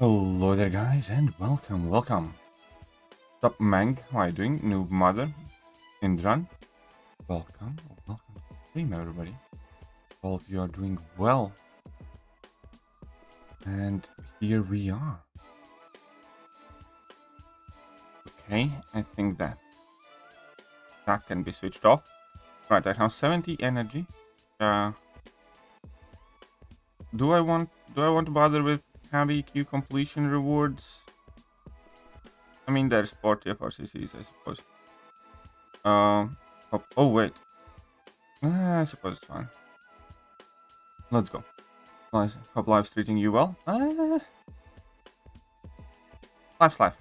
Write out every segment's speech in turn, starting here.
Hello there guys and welcome. What's up Mang? How are you doing? Noob Mother, Indran. Welcome to the stream everybody. All of you are doing well. And here we are. Okay, I think that can be switched off. Right, I have 70 energy. Do I want to bother with heavy Q completion rewards? I mean, there's 40 FRCCs, I suppose. Oh wait. I suppose it's fine. Let's go. Nice. Hope life's treating you well. Life's life.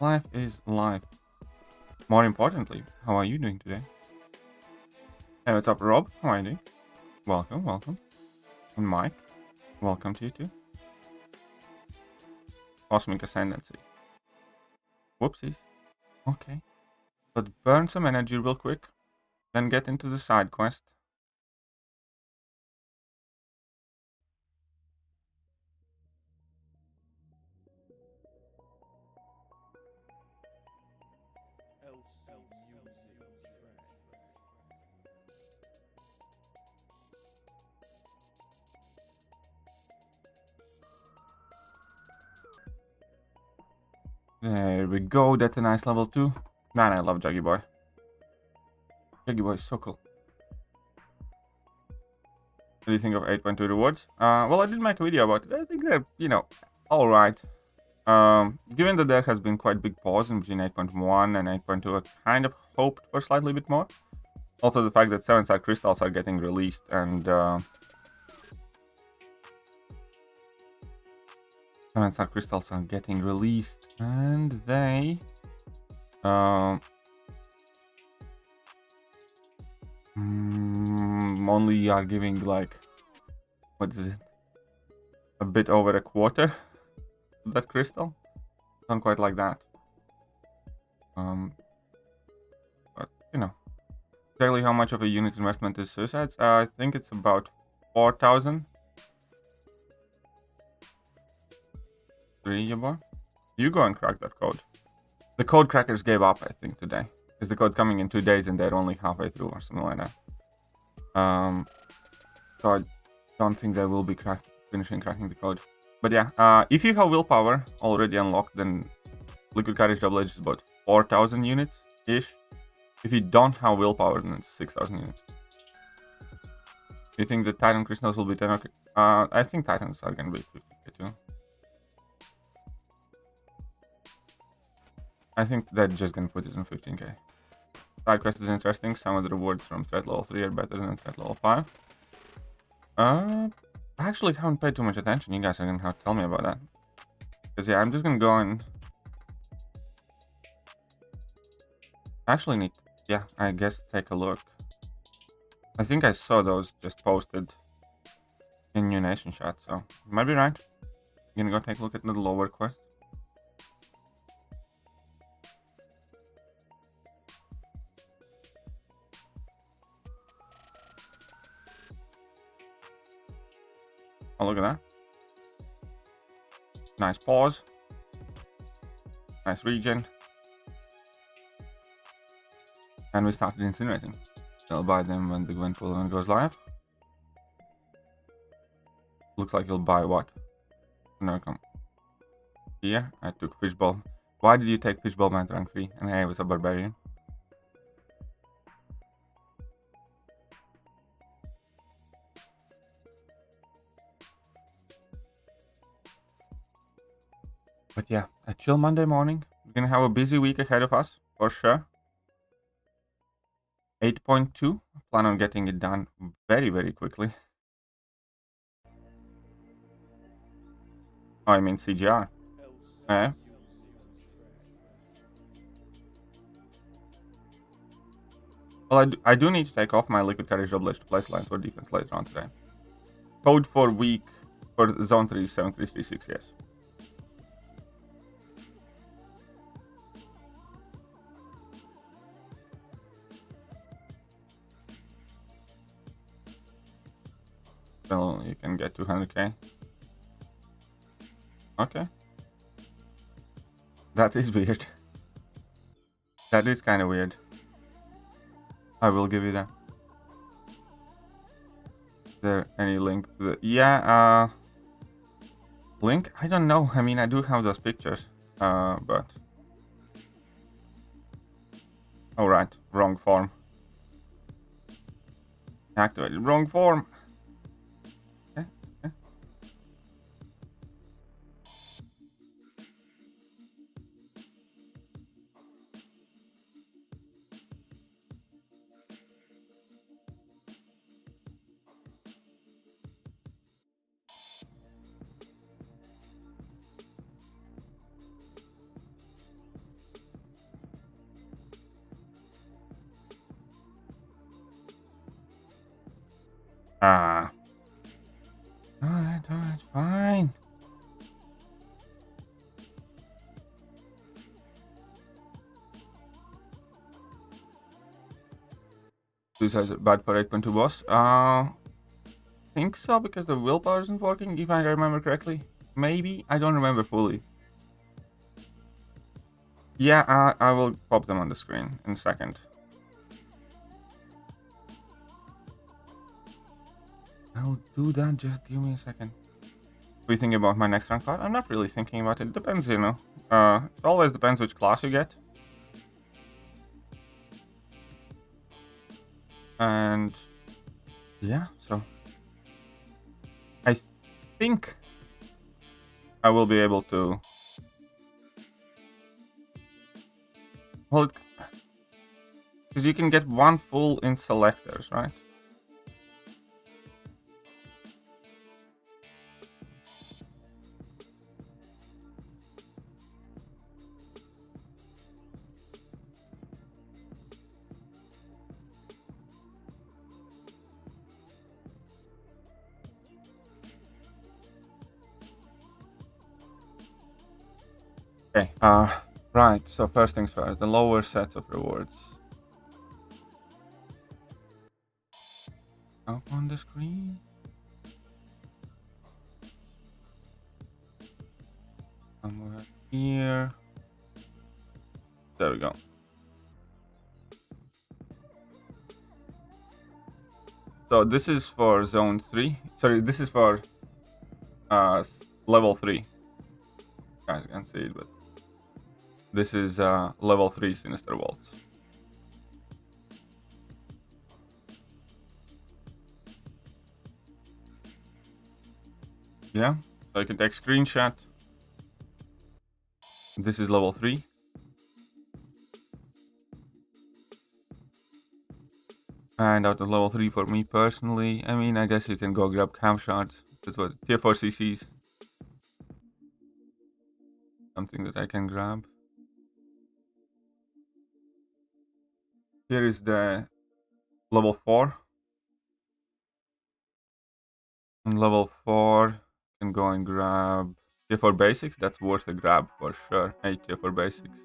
Life is life. More importantly, how are you doing today? Hey, what's up, Rob? How are you doing? Welcome. And Mike, welcome to you too. Cosmic Ascendancy. Whoopsies. Okay. Let's burn some energy real quick, then get into the side quest. There we go. That's a nice level 2. Man, I love Juggy Boy. Juggy Boy is so cool. What do you think of 8.2 rewards? Well, I did make a video about it. I think they're, alright. Given that there has been quite big pause in between 8.1 and 8.2, I kind of hoped for slightly bit more. Also, the fact that 7-star crystals are getting released and 7-star crystals are getting released and they only are giving like, what is it, a bit over a quarter of that crystal. Not quite like that, but exactly how much of a unit investment is suicides? I think it's about 4,000. You go and crack that code. The code crackers gave up, I think, today. Because the code's coming in 2 days and they're only halfway through or something like that. So I don't think they will be finishing cracking the code. But yeah, if you have willpower already unlocked, then Liquid Courage Double Edge is about 4,000 units-ish. If you don't have willpower, then it's 6,000 units. Do you think the Titan Crystals will be 10? Okay. I think Titans are going to be 50k too. I think they're just gonna put it in 15k. Side quest is interesting. Some of the rewards from threat level 3 are better than threat level 5. I actually haven't paid too much attention. You guys are gonna have to tell me about that. Because yeah, I'm just gonna go and actually need, I guess take a look. I think I saw those just posted in New Nation chat, so you might be right. I'm gonna go take a look at the lower quest. Oh, look at that. Nice pause. Nice regen. And we started incinerating. I'll buy them when the Gwent pool event goes live. Looks like you'll buy what? No, come. Here, I took Fishball. Why did you take Fishball Man to rank 3? And hey, it was a barbarian. But yeah, a chill Monday morning. We're gonna have a busy week ahead of us, for sure. 8.2. Plan on getting it done very, very quickly. Oh, I mean CGR. Eh? Well, I do need to take off my Liquid Courage Double Edge to place lines for defense later on today. Code for week for Zone 3 7336, yes. So you can get 200k. Okay. That is weird. That is kind of weird. I will give you that. Is there any link to the... Yeah, link? I don't know. I mean, I do have those pictures. But... Oh, right. Wrong form. Activated wrong form. Okay. Okay. Alright, fine. This is bad for 8.2 boss. Think so, because the willpower isn't working, if I remember correctly. Maybe? I don't remember fully. Yeah, I will pop them on the screen in a second. I'll do that, just give me a second. Are you thinking about my next rank card? I'm not really thinking about it. Depends, you know. It always depends which class you get. And yeah, so I think I will be able to... Well, because you can get one full in selectors, right? Okay, right, so first things first, the lower sets of rewards. Up on the screen. Somewhere here. There we go. So this is for zone 3. Sorry, this is for level 3. Guys, you can't see it, but this is level 3 Sinister Waltz. Yeah, so you can take screenshot. This is level 3. And out of level 3 for me personally, I mean, I guess you can go grab cam shots. That's what, tier 4 CCs. Something that I can grab. Here is the level 4. On level 4, you can go and grab tier 4 basics. That's worth a grab for sure. 8 tier 4 basics.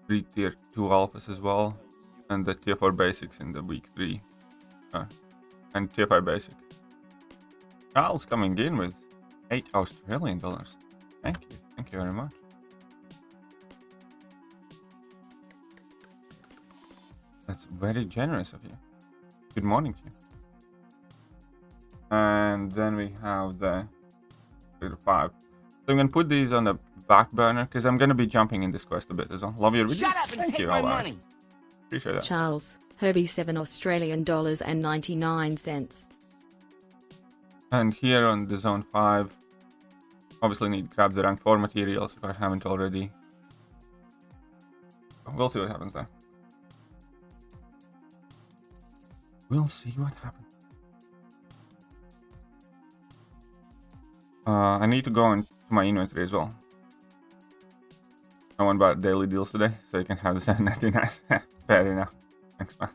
3 tier 2 alphas as well. And the tier 4 basics in the week 3. And tier 5 basic. Chels coming in with $8 Australian. Thank you very much. That's very generous of you. Good morning to you. And then we have the 5. So I'm gonna put these on the back burner because I'm gonna be jumping in this quest a bit as well. Love your videos. Shut up and Thank you, my money. Appreciate that. Chels, Herbie $7 Australian and 99 cents. And here on the zone 5, obviously need to grab the rank 4 materials if I haven't already. We'll see what happens there. We'll see what happens. I need to go into my inventory as well. I want to buy daily deals today, so you can have the 7.99. Fair enough. Thanks, man.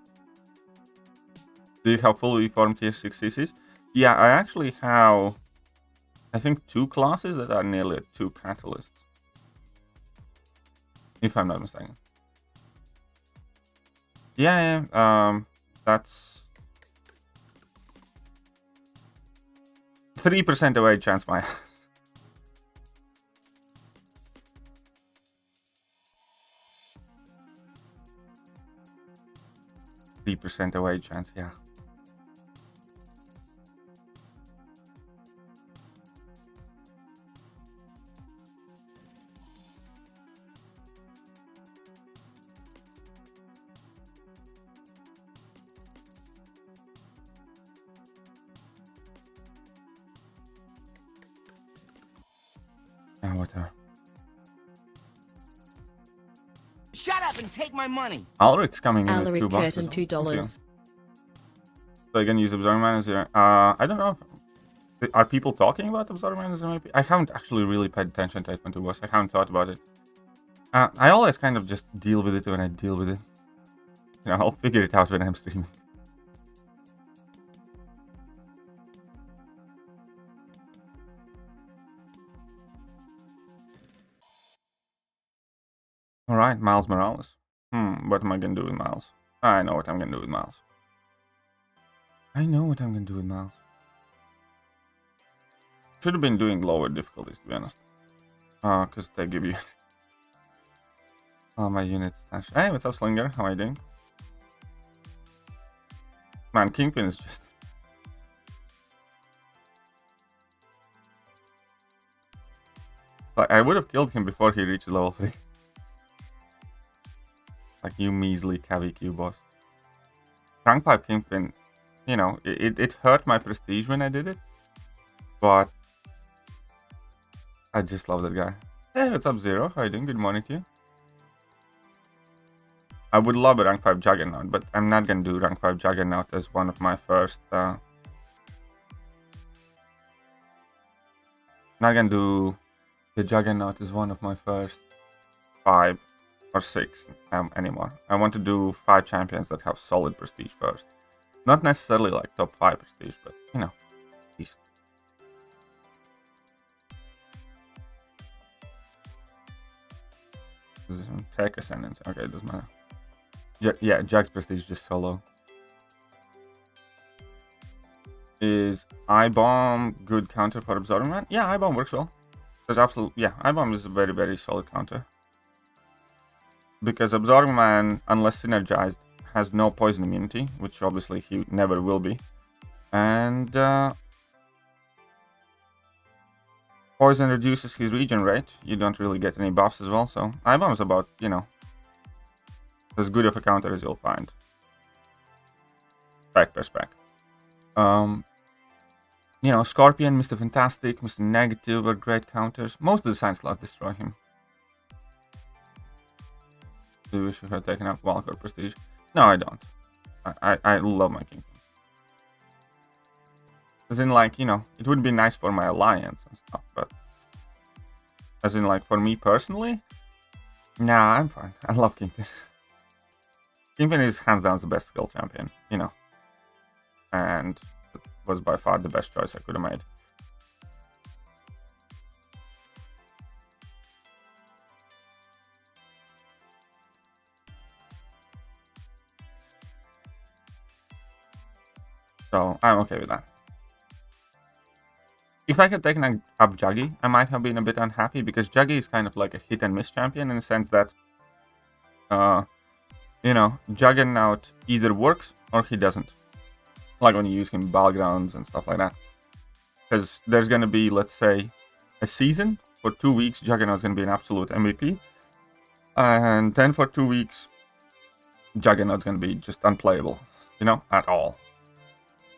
Do you have fully formed tier 6 CCs? Yeah, I actually have, I think, 2 classes that are nearly at 2 catalysts. If I'm not mistaken. Yeah, that's... 3% away chance, my ass. 3% away chance, yeah. Yeah, whatever. Shut up and take my money. Alric's coming in with Alaric $2. curtain as well. Thank you. $2. So I can use Absorbing Manager. I don't know. Are people talking about Absorbing Manager maybe? I haven't actually really paid attention to 8.2 boss. I haven't thought about it. I always kind of just deal with it when I deal with it. You know, I'll figure it out when I'm streaming. Alright, Miles Morales. What am I gonna do with Miles? I know what I'm gonna do with Miles. Should have been doing lower difficulties, to be honest. Because they give you all my units. Hey, what's up, Slinger? How are you doing? Man, Kingpin is just... Like, I would have killed him before he reached level 3. Like, you measly KVQ boss. Crankpipe Kingpin, you know, it hurt my prestige when I did it. But I just love that guy. Hey, what's up, Zero? How are you doing? Good morning to you. I would love a rank 5 Juggernaut, but I'm not gonna do rank 5 Juggernaut as one of my first... not gonna do the Juggernaut as one of my first 5 or 6 anymore. I want to do 5 champions that have solid prestige first. Not necessarily like top 5 prestige, but you know, decent. Tech Ascendance. Okay, it doesn't matter. Yeah, Jack's prestige is just solo. Is I-Bomb good counter for Absorbing Man? Yeah, I-Bomb works well. There's absolutely, yeah, I-Bomb is a very, very solid counter. Because Absorbing Man, unless synergized, has no poison immunity, which obviously he never will be. And poison reduces his regen rate. You don't really get any buffs as well, so I-Bomb is about, you know, as good of a counter as you'll find. Spec per spec. You know, Scorpion, Mr. Fantastic, Mr. Negative are great counters. Most of the Science Class destroy him. Do you wish you had taken up Valkyr Prestige? No, I don't. I love my Kingpin. As in, like, you know, it would be nice for my alliance and stuff, but... As in, like, for me personally? Nah, I'm fine. I love Kingpin. Kingpin is hands down the best skill champion, you know. And it was by far the best choice I could have made. So I'm okay with that. If I had taken up Juggy, I might have been a bit unhappy because Juggy is kind of like a hit and miss champion in the sense that, you know, Juggernaut either works or he doesn't. Like when you use him in battlegrounds and stuff like that. Because there's going to be, let's say, a season. For 2 weeks, Juggernaut's going to be an absolute MVP. And then for 2 weeks, Juggernaut's going to be just unplayable, you know, at all.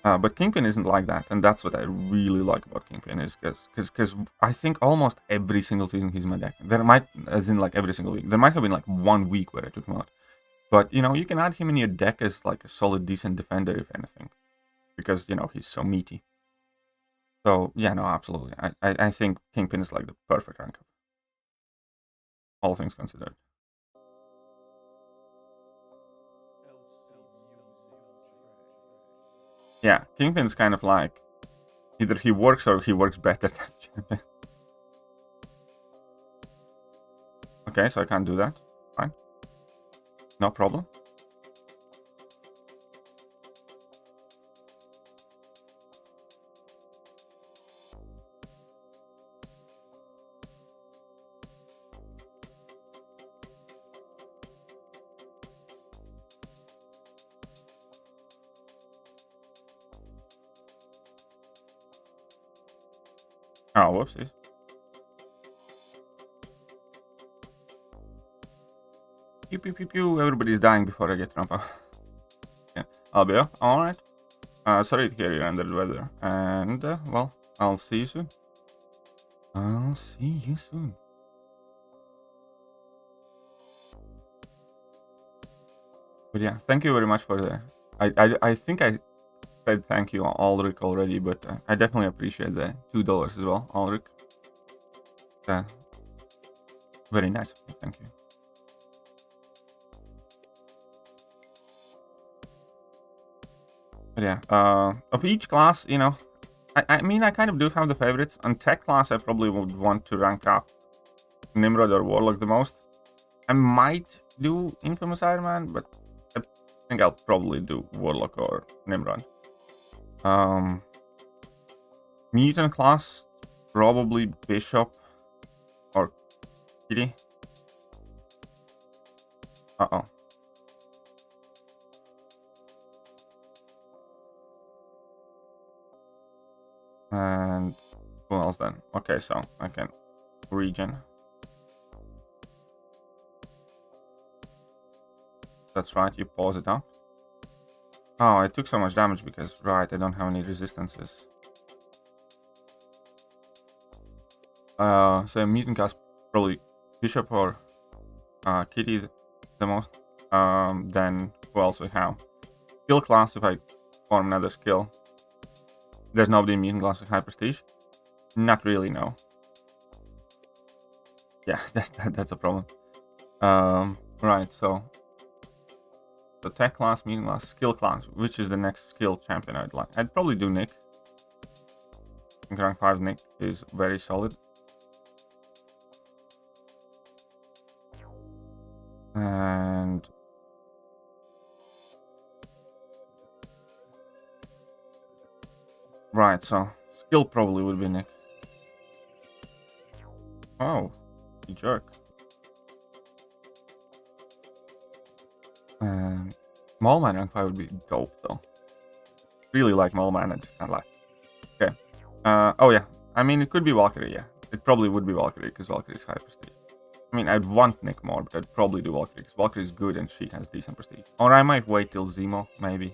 But Kingpin isn't like that, and that's what I really like about Kingpin, is because I think almost every single season he's in my deck. There might, as in like every single week, there might have been like 1 week where I took him out. But, you know, you can add him in your deck as like a solid, decent defender, if anything. Because, you know, he's so meaty. So, yeah, no, absolutely. I think Kingpin is like the perfect rank up. All things considered. Yeah, Kingpin's kind of like, either he works or he works better than champion. Okay, so I can't do that. Fine. No problem. Oh, whoopsies. Pew pew pew pew. Everybody's dying before I get ramp up. Yeah. I'll be up. Alright. Sorry to hear you're under the weather. And, well, I'll see you soon. I'll see you soon. But yeah, thank you very much for the... I think I said thank you, Ulrich, already, but I definitely appreciate the $2 as well, Ulrich. Very nice. Thank you. But yeah, of each class, you know, I mean, I kind of do have the favorites. On tech class, I probably would want to rank up Nimrod or Warlock the most. I might do Infamous Iron Man, but I think I'll probably do Warlock or Nimrod. Mutant class, probably Bishop or Kitty. Uh-oh. And who else then? Okay, so I can regen. That's right, you pause it up. Oh, I took so much damage because, right, I don't have any resistances. So mutant class, probably Bishop or Kitty the most. Then who else we have? Skill class, if I form another skill. There's nobody in mutant class with high prestige? Not really, no. Yeah, that's a problem. Right, so tech class, mutant class, skill class. Which is the next skill champion I'd like? I'd probably do Nick. I think rank 5 Nick is very solid. And right, so skill probably would be Nick. Oh, you jerk. And Mallman rank 5 would be dope though. Really like Mallman, I just can't lie. Okay. Oh yeah. I mean, it could be Valkyrie, yeah. It probably would be Valkyrie because Valkyrie is high prestige. I mean, I'd want Nick more, but I'd probably do Valkyrie because Valkyrie is good and she has decent prestige. Or I might wait till Zemo, maybe.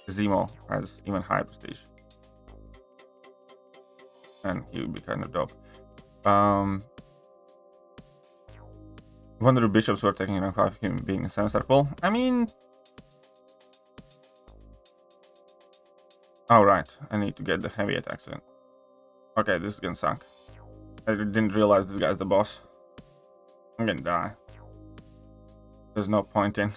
Zemo has even higher prestige. And he would be kind of dope. Wonder if bishops were taking rank 5, him being a 7-star. Well, I mean... Oh, right. I need to get the heavy attacks in. Okay, this is gonna suck. I didn't realize this guy's the boss. I'm gonna die. There's no point in.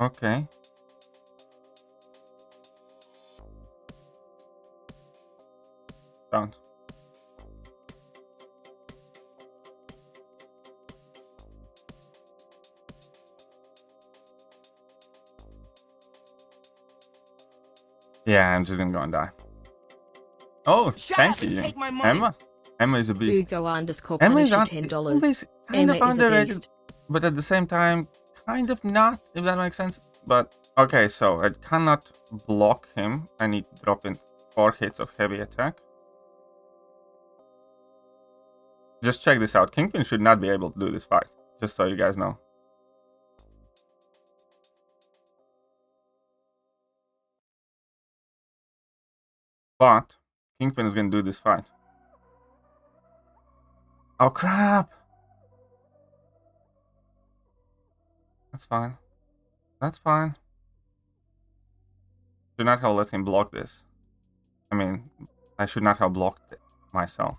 Okay. Don't. Yeah, I'm just gonna go and die. Oh, thank you, Emma. Emma is a beast. Hugo underscore Emma is Punisher $10. kind Emma of is a underrated, beast. but at the same time, kind of not, if that makes sense. But okay, so I cannot block him. I need to drop in 4 hits of heavy attack. Just check this out. Kingpin should not be able to do this fight, just so you guys know. But Kingpin is going to do this fight. Oh, crap! That's fine. That's fine. Should not have let him block this. I mean, I should not have blocked it myself.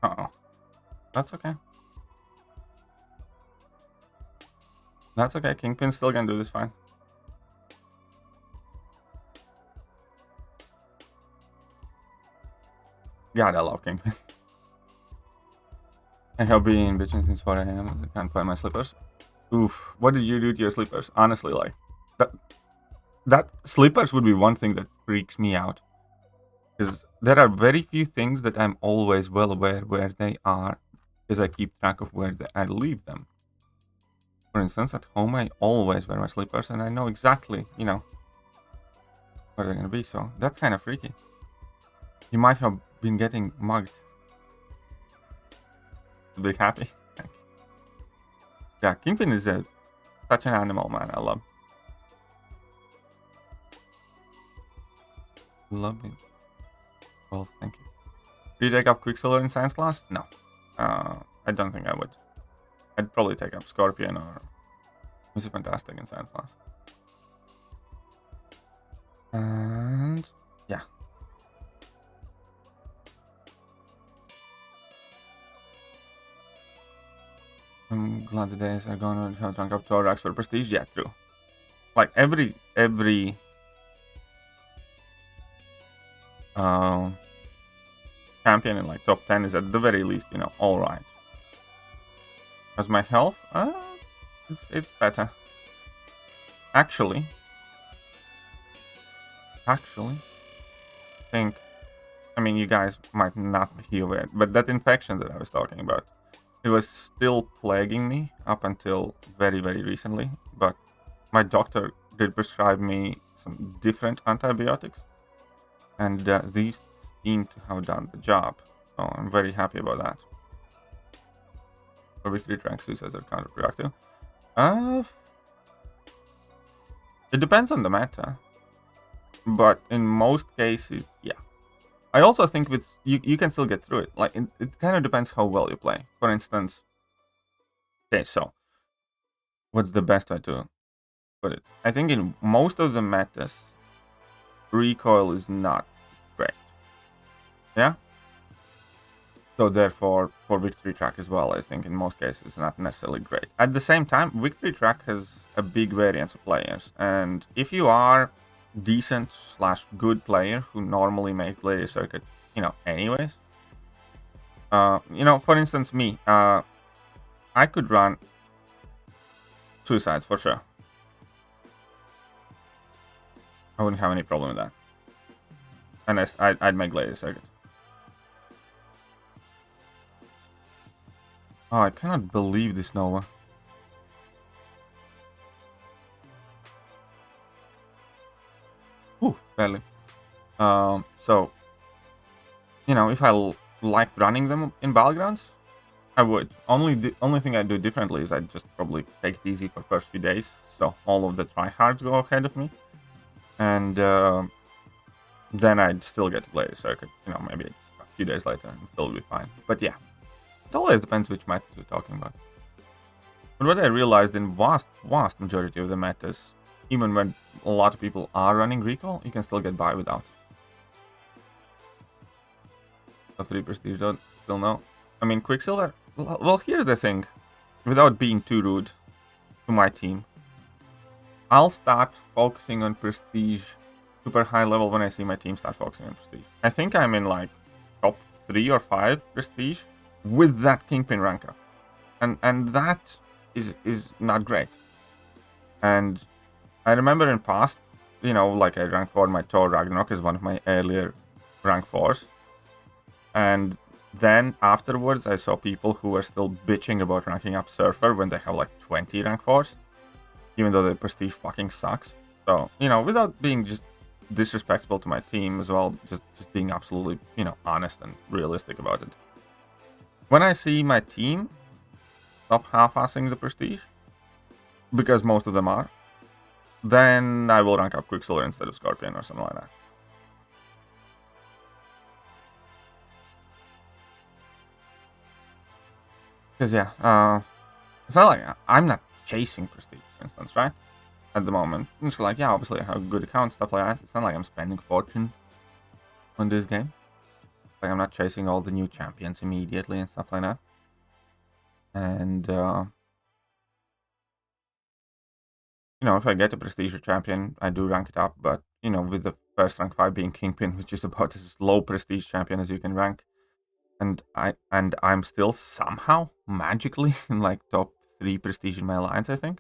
Uh-oh. That's okay. That's okay. Kingpin's still gonna do this fine. God, I love Kingpin. I have been bitching since 4 AM. I can't find my slippers. Oof. What did you do to your slippers? Honestly, like... that slippers would be one thing that freaks me out. Because there are very few things that I'm always well aware where they are, because I keep track of where I leave them. For instance, at home I always wear my slippers and I know exactly, you know, where they're gonna be, so that's kind of freaky. You might have been getting mugged. Be happy. Yeah, Kingpin is such an animal, man. I love it. Well, thank you. Do you take up Quicksilver in science class? No. I don't think I would. I'd probably take up Scorpion or Mr. Fantastic in science class. And yeah. I'm glad the days are gone to have drunk up Thorax for prestige. Yeah, true. Like every champion in like top 10 is at the very least, you know, all right. As my health, it's better. Actually, I think, I mean, you guys might not be aware, but that infection that I was talking about, it was still plaguing me up until very, very recently. But my doctor did prescribe me some different antibiotics, and these seem to have done the job. So I'm very happy about that. For victory track suicides are counterproductive. It depends on the meta, but in most cases, yeah. I also think with you can still get through it. Like it kind of depends how well you play. For instance, okay, so what's the best way to put it? I think in most of the metas, recoil is not great. Yeah. So therefore, for victory track as well, I think in most cases it's not necessarily great. At the same time, victory track has a big variance of players, and if you are decent / good player who normally make Lady Circuit, you know, anyways, you know, for instance, me, I could run suicides for sure. I wouldn't have any problem with that, unless I'd make Lady Circuit. Oh, I cannot believe this Nova. Ooh, barely. So, you know, if I like running them in battlegrounds, I would. The only thing I do differently is I'd just probably take it easy for first few days, so all of the tryhards go ahead of me, and then I'd still get to play the circuit, you know, maybe a few days later, and still be fine. But yeah, it always depends which metas we're talking about. But what I realized in vast majority of the metas, even when a lot of people are running recall, you can still get by without it. Top 3 prestige, don't still no. I mean, Quicksilver. Well, here's the thing. Without being too rude to my team, I'll start focusing on prestige super high level when I see my team start focusing on prestige. I think I'm in like top 3 or 5 prestige with that Kingpin rank up, and that is not great. And I remember in past, you know, like I rank 4 my Thor Ragnarok is one of my earlier rank 4s, and then afterwards I saw people who were still bitching about ranking up Surfer when they have like 20 rank 4s, even though the prestige fucking sucks. So, you know, without being just disrespectful to my team as well, just being absolutely, you know, honest and realistic about it. When I see my team stop half-assing the prestige, because most of them are, then I will rank up Quicksilver instead of Scorpion or something like that. Because yeah, it's not like I'm not chasing prestige, for instance, right? At the moment, it's like, yeah, obviously I have good accounts, stuff like that. It's not like I'm spending fortune on this game. Like I'm not chasing all the new champions immediately and stuff like that. And you know, if I get a prestige champion, I do rank it up. But you know, with the first rank 5 being Kingpin, which is about as low prestige champion as you can rank, and I'm still somehow magically in like top 3 prestige in my alliance, I think.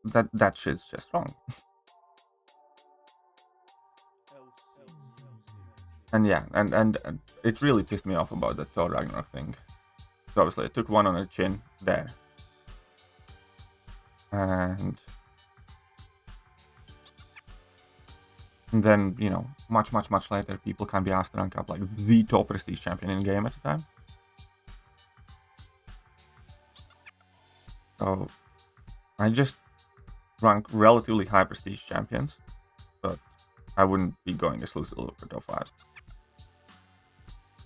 That shit's just wrong. And yeah, and it really pissed me off about the Thor Ragnarok thing. So obviously I took one on the chin there. And then, you know, much later, people can be asked to rank up like the top prestige champion in game at the time. So I just rank relatively high prestige champions, but I wouldn't be going exclusively for top 5.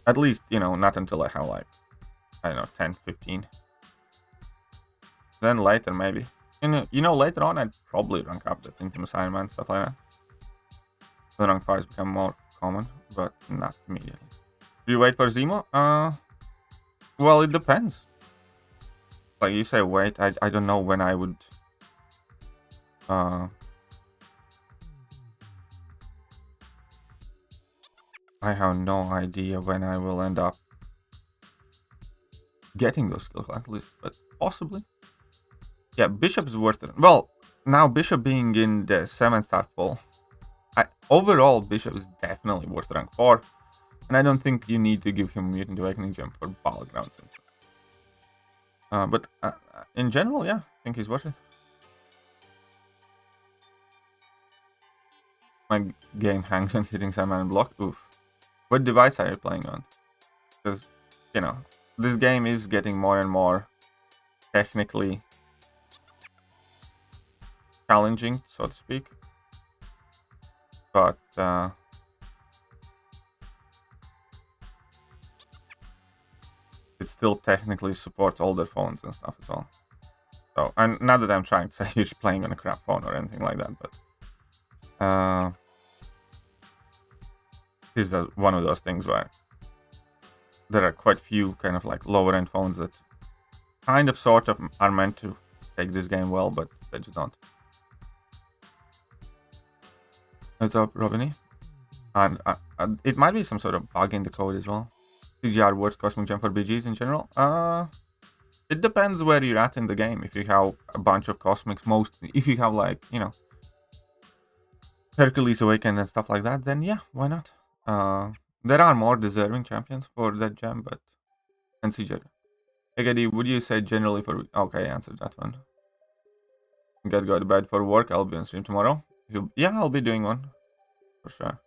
At least, you know, not until I have like, I don't know, 10, 15. Then later, maybe. You know, later on, I'd probably rank up the Infamous Iron Man, stuff like that. The rank 5s become more common, but not immediately. Do you wait for Zemo? Well, it depends. Like you say, wait, I don't know when I would... I have no idea when I will end up getting those skill collect lists, but possibly. Yeah, Bishop is worth it. Well, now Bishop being in the 7-star full, overall Bishop is definitely worth rank 4, and I don't think you need to give him Mutant Awakening Gem for battlegrounds and stuff. But in general, yeah, I think he's worth it. My game hangs on hitting Simon and block. Oof. What device are you playing on? Because, you know, this game is getting more and more technically challenging, so to speak. But it still technically supports older phones and stuff as well. So, and not that I'm trying to say you're playing on a crap phone or anything like that, but this is one of those things where there are quite few kind of like lower end phones that kind of sort of are meant to take this game well, but they just don't. What's up, Robiny? And it might be some sort of bug in the code as well. CGR worth Cosmic Gem for BGs in general? It depends where you're at in the game. If you have a bunch of Cosmics, if you have like, you know, Hercules Awaken and stuff like that, then yeah, why not? There are more deserving champions for that gem, but... And CJ. Egadi, would you say generally for... Okay, I answered that one. Gotta go to bed for work. I'll be on stream tomorrow. Yeah, I'll be doing one. For sure.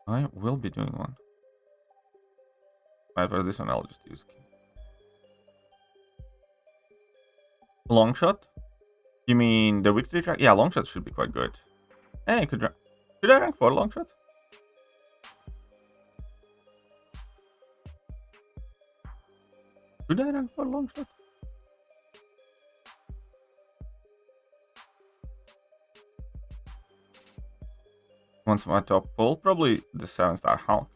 I will be doing one. Right, for this one, I'll just use King. Longshot? You mean the victory track? Yeah, Longshot should be quite good. Hey, should I rank 4 Longshot? Should I rank 4 Longshot? Once my top pull, probably the 7-star Hulk.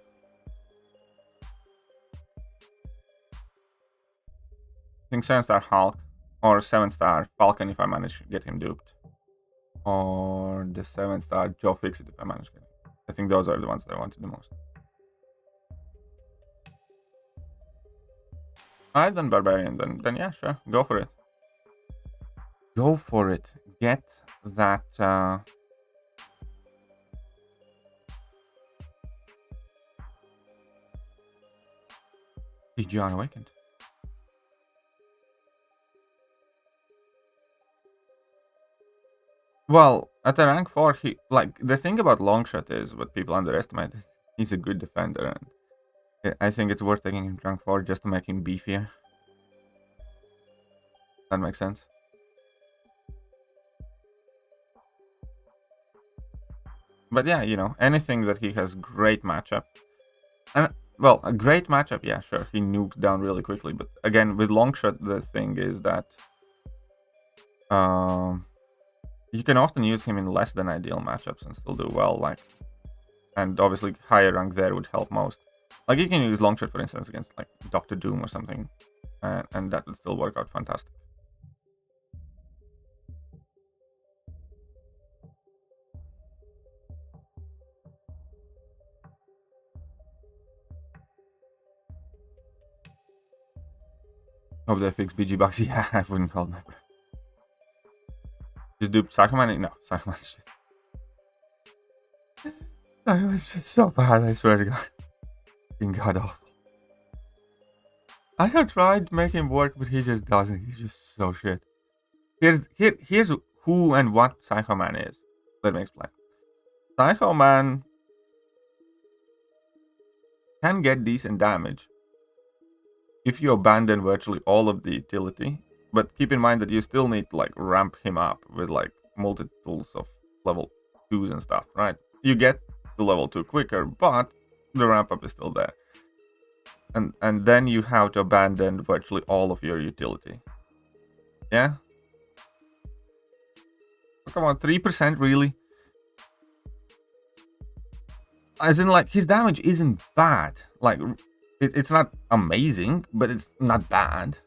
I think 7-star Hulk or 7-star Falcon if I manage to get him duped. Or the 7-star Joe Fixit if I manage to get him. I think those are the ones that I wanted the most. Alright, then Barbarian, then yeah, sure, go for it. Go for it. Get that John Awakened. Well, at the rank 4, the thing about Longshot is what people underestimate is he's a good defender, and I think it's worth taking him to rank 4 just to make him beefier. That makes sense. But yeah, you know, anything that he has great matchup. And well, a great matchup, yeah, sure, he nukes down really quickly, but again, with Longshot, the thing is that you can often use him in less than ideal matchups and still do well, like, and obviously higher rank there would help most. Like, you can use Longshot, for instance, against like Dr. Doom or something, and that would still work out fantastic. Hope they fix BG bugs. Yeah, I wouldn't call my breath. Just do Psychoman? No, Psychoman. It was just so bad, I swear to God. Fucking god awful. I have tried to make him work, but he just doesn't. He's just so shit. Here's who and what Psychoman is. Let me explain. Psychoman can get decent damage if you abandon virtually all of the utility, but keep in mind that you still need to like ramp him up with like multiples of level 2s and stuff, right? You get to level 2 quicker, but the ramp up is still there. And then you have to abandon virtually all of your utility. Yeah? Oh, come on, 3% really? As in, like, his damage isn't bad. Like, it's not amazing, but it's not bad.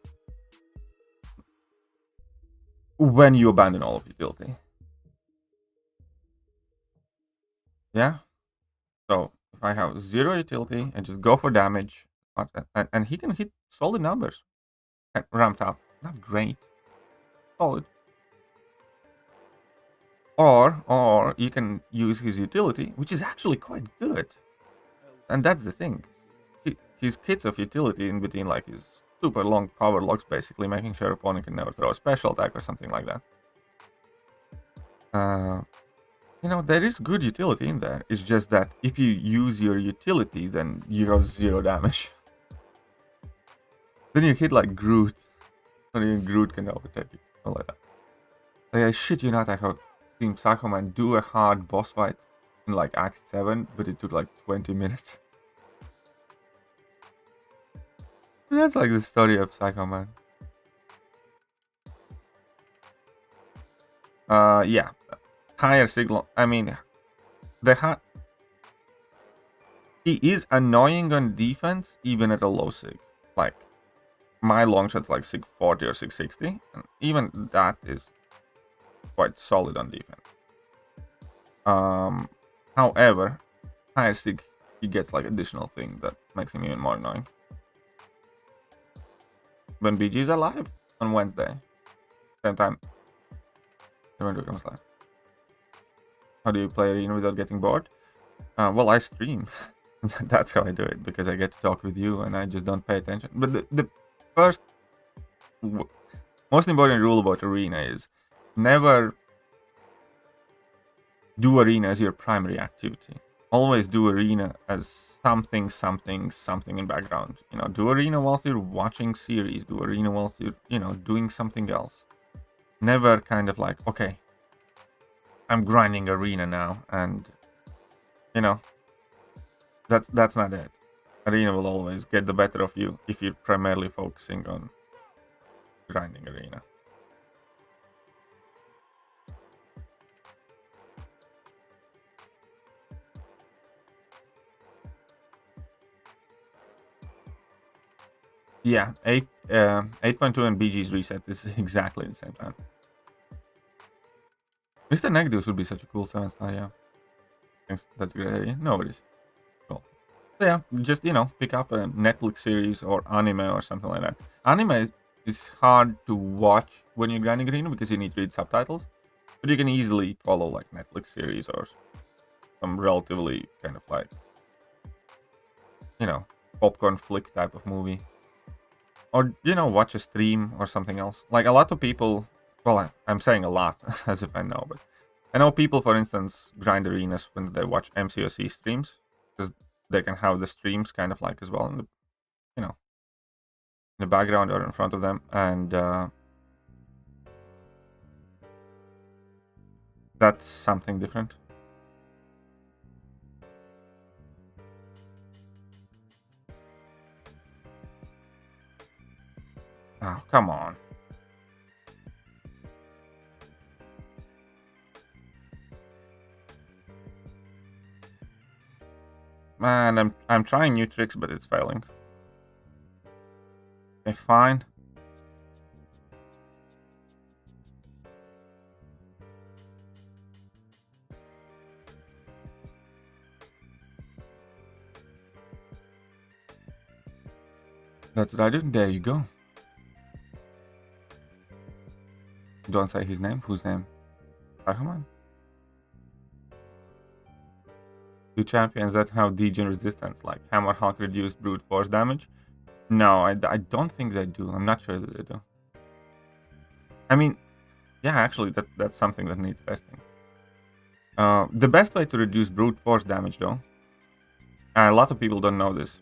When you abandon all of utility. Yeah? So, if I have 0 utility and just go for damage, and he can hit solid numbers. Ramped up. Not great. Solid. Or you can use his utility, which is actually quite good. And that's the thing. His kits of utility in between, like his super long power locks, basically making sure opponent can never throw a special attack or something like that. You know, there is good utility in there. It's just that if you use your utility, then you have 0 damage. Then you hit like Groot. And even Groot can overtake you. Something like that. Like, I shit you not, I have seen Psychoman do a hard boss fight in like Act 7, but it took like 20 minutes. And that's like the story of Psychoman. Yeah. Higher signal. I mean, he is annoying on defense even at a low sig. Like, my Longshot's like 640 or 660, and even that is quite solid on defense. However, higher sig, he gets like additional thing that makes him even more annoying. When BG's are live on Wednesday, same time. Remember comes live. How do you play arena without getting bored? Well, I stream. That's how I do it, because I get to talk with you and I just don't pay attention. But the first, most important rule about arena is never do arena as your primary activity. Always do arena as something in background. You know, do arena whilst you're watching series. Do arena whilst you're, you know, doing something else. Never kind of like, okay, I'm grinding arena now, and you know, that's not it. Arena will always get the better of you if you're primarily focusing on grinding arena. Yeah, 8.2 and BG's reset is exactly the same time. Mr. Negdus would be such a cool 7-star, yeah. Thanks, that's a great idea. No worries. Cool. So yeah, just, you know, pick up a Netflix series or anime or something like that. Anime is hard to watch when you're grinding arena because you need to read subtitles. But you can easily follow like Netflix series or some relatively kind of like, you know, popcorn flick type of movie. Or, you know, watch a stream or something else. Like a lot of people, well, I'm saying a lot as if I know, but I know people, for instance, grind arenas when they watch MCOC streams, because they can have the streams kind of like as well in the, you know, in the background or in front of them, and that's something different. Oh, come on. Man, I'm trying new tricks, but it's failing. Okay, fine. That's what I do. There you go. Don't say his name. Whose name? Psychoman. Do champions that have degen resistance, like Hammer Hulk reduced brute force damage? No, I don't think they do. I'm not sure that they do. I mean, yeah, actually, that's something that needs testing. The best way to reduce brute force damage, though, a lot of people don't know this,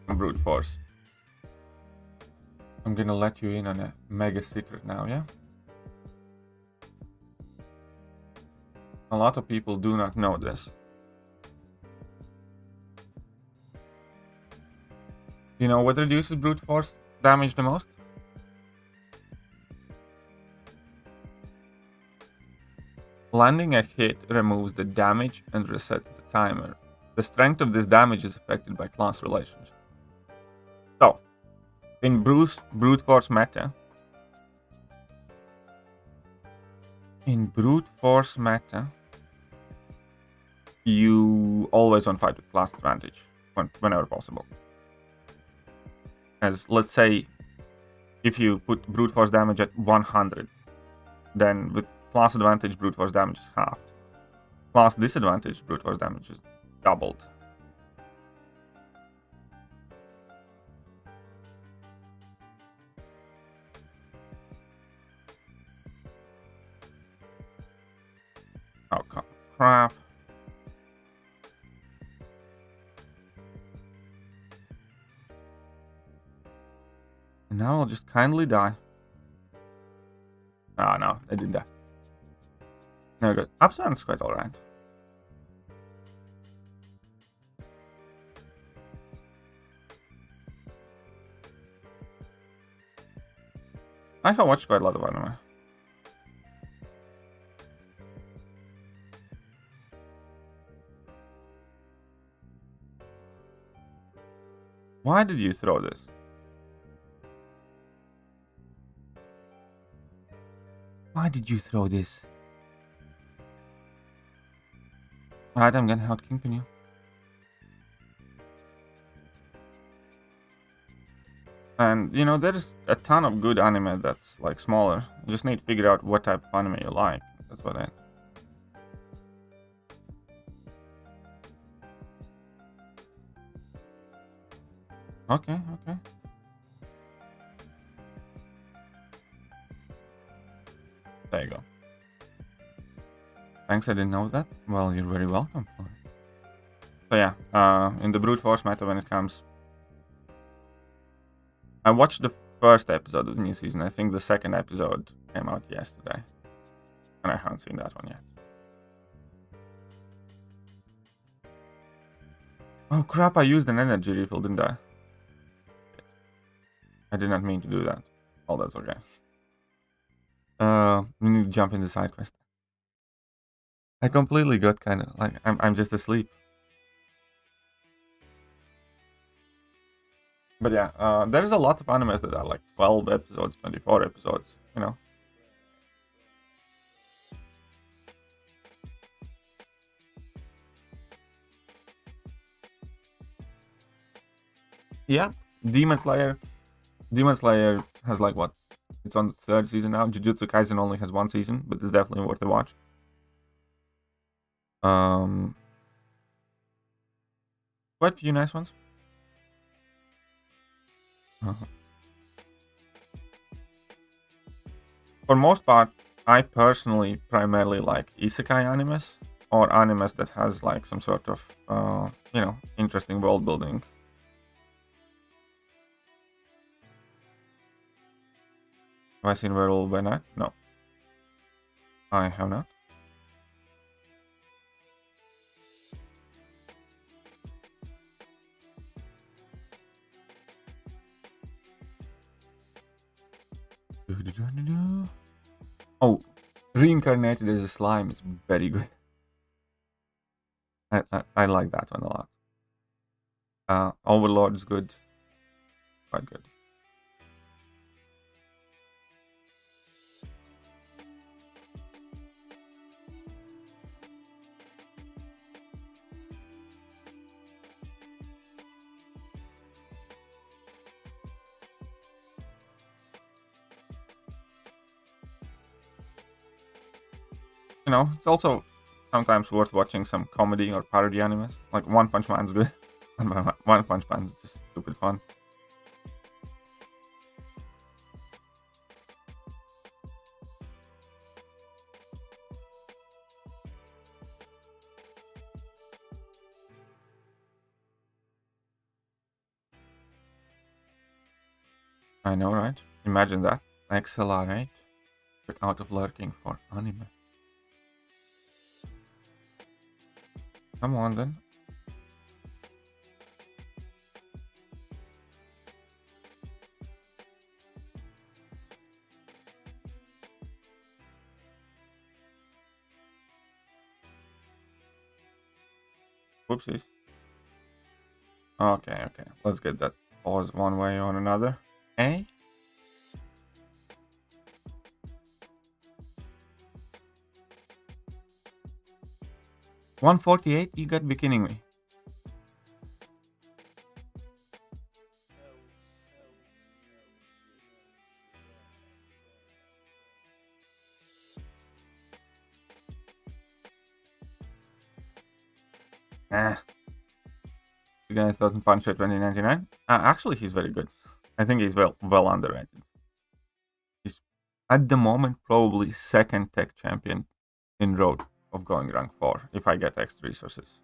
brute force. I'm gonna let you in on a mega secret now, yeah? A lot of people do not know this. You know what reduces brute force damage the most? Landing a hit removes the damage and resets the timer. The strength of this damage is affected by class relationship. So, in brute force meta, you always want to fight with class advantage whenever possible. As let's say, if you put brute force damage at 100, then with class advantage, brute force damage is halved. Class disadvantage, brute force damage is doubled. Oh, crap. And now I'll just kindly die. Oh, no, I didn't die. No good. Upsund's quite alright. I have watched quite a lot of anime. Why did you throw this? Why did you throw this? Alright, I'm gonna out Kingpin you. And, you know, there's a ton of good anime that's, like, smaller. You just need to figure out what type of anime you like. That's what I... Okay. There you go. Thanks, I didn't know that. Well, you're very welcome. So yeah, in the brute force meta when it comes... I watched the first episode of the new season. I think the second episode came out yesterday. And I haven't seen that one yet. Oh crap, I used an energy refill, didn't I? I did not mean to do that. Oh, that's okay. We need to jump in the side quest. I completely got kind of like I'm just asleep. But yeah, there's a lot of animes that are like 12 episodes, 24 episodes, you know. Yeah, Demon Slayer has like what? It's on the 3rd season now. Jujutsu Kaisen only has 1 season, but it's definitely worth a watch. Quite a few nice ones. For most part, I personally primarily like isekai animes or animes that has like some sort of, you know, interesting world building. Have I seen Werewolf by Night? No. I have not. Oh, Reincarnated as a Slime is very good. I like that one a lot. Overlord is good. Quite good. You know, it's also sometimes worth watching some comedy or parody animes. Like One Punch Man's good. One Punch Man's just stupid fun. I know, right? Imagine that. Accelerate. Get out of lurking for anime. Come on then. Whoopsies. Okay. Let's get that pause one way or another. Eh? $148? You got to be kidding me. Nah. The guy thought in Punch at 2099. Actually, he's very good. I think he's well underrated. He's at the moment probably second tech champion in road of going rank 4 if I get extra resources.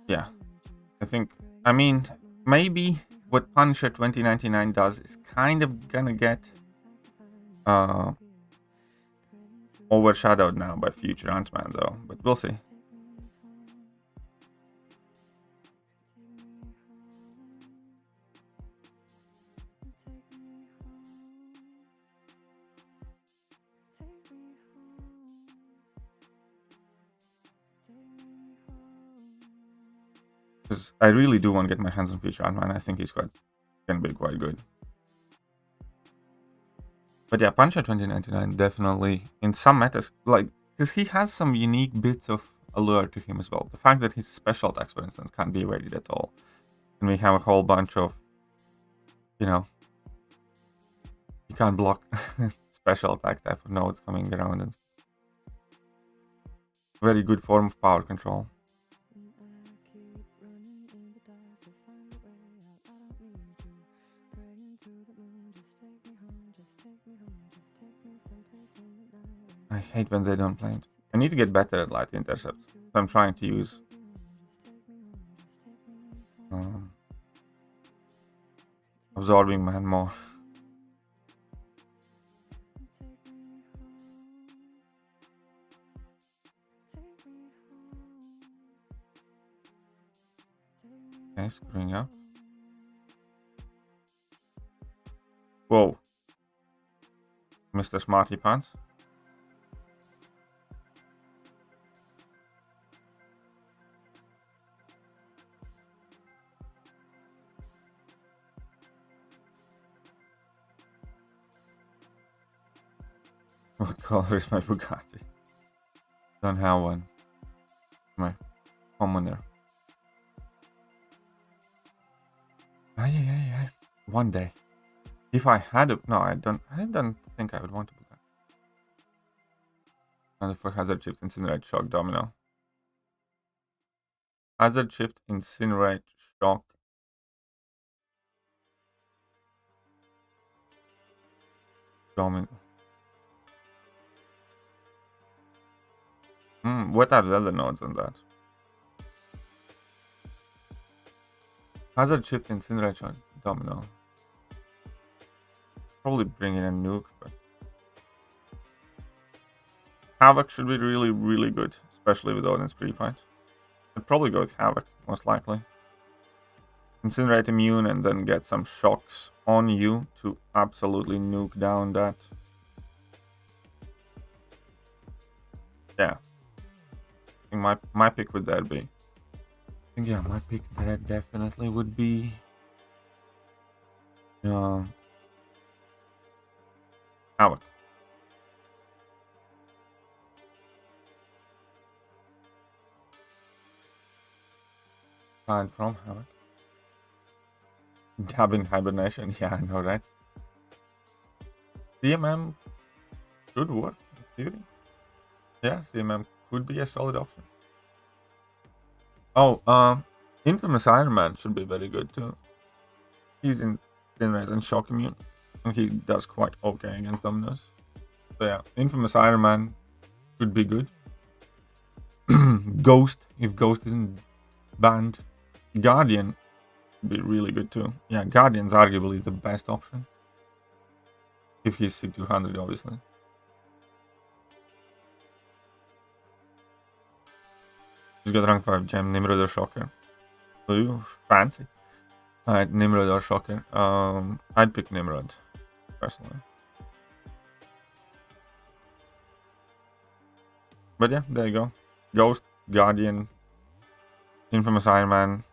Yeah, I mean, maybe what Punisher 2099 does is kind of gonna get overshadowed now by future Ant-Man though, but we'll see. Because I really do want to get my hands on future Ant-Man. I think he's can be quite good. But yeah, Punisher 2099 definitely in some metas, like, because he has some unique bits of allure to him as well. The fact that his special attacks, for instance, can't be evaded at all, and we have a whole bunch of, you know, you can't block special attack type of nodes coming around, and very good form of power control. I hate when they don't plant. I need to get better at light intercepts. So I'm trying to use absorbing man more. Okay, screwing up. Whoa. Mr. Smarty Pants. What color is my Bugatti? Don't have one. My commoner. Ay. One day. If I had a... No, I don't think I would want a Bugatti. And for hazard shift, incinerate, shock, domino. Hazard shift, incinerate, shock. Domino. What are the other nodes on that? Hazard shift, incinerate, shock, domino. Probably bring in a nuke, but Havoc should be really good, especially with Odin's pre-fight. I'd probably go with Havoc, most likely. Incinerate immune and then get some shocks on you to absolutely nuke down that. Yeah. I think my pick would there be. I think, yeah, my pick there definitely would be Havoc. Aside from Havoc. Dab in hibernation. Yeah, I know, right? CMM could work in theory. Yeah, CMM could be a solid option. Oh, Infamous Iron Man should be very good too. He's in Stinrays and Shock Immune, and he does quite okay against Dominos. So yeah, Infamous Iron Man could be good. Ghost, if Ghost isn't banned. Guardian would be really good too. Yeah, Guardian's arguably the best option. If he's C200, obviously. He's got rank 5 gem, Nimrod or Shocker. Ooh, fancy. Alright, Nimrod or Shocker. I'd pick Nimrod, personally. But yeah, there you go. Ghost, Guardian, Infamous Iron Man.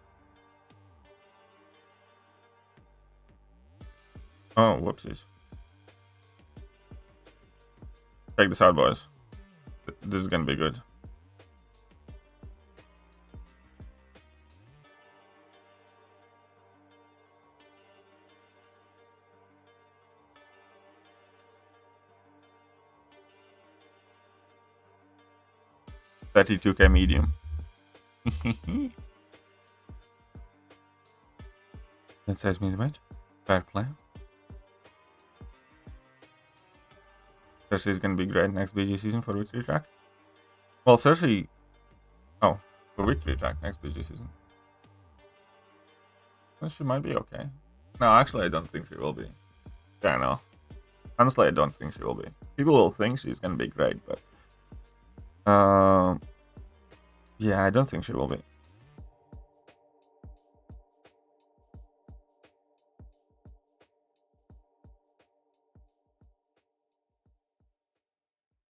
Oh, whoopsies. Check this out, boys. This is gonna be good. $32k medium. That says me the match. Fair play. Cersei is gonna be great next BG season for Victory Track. Well, Cersei. Oh, for Victory Track next BG season. Well, she might be okay. No, actually, I don't think she will be. Yeah, no. Honestly, I don't think she will be. People will think she's gonna be great, but yeah, I don't think she will be.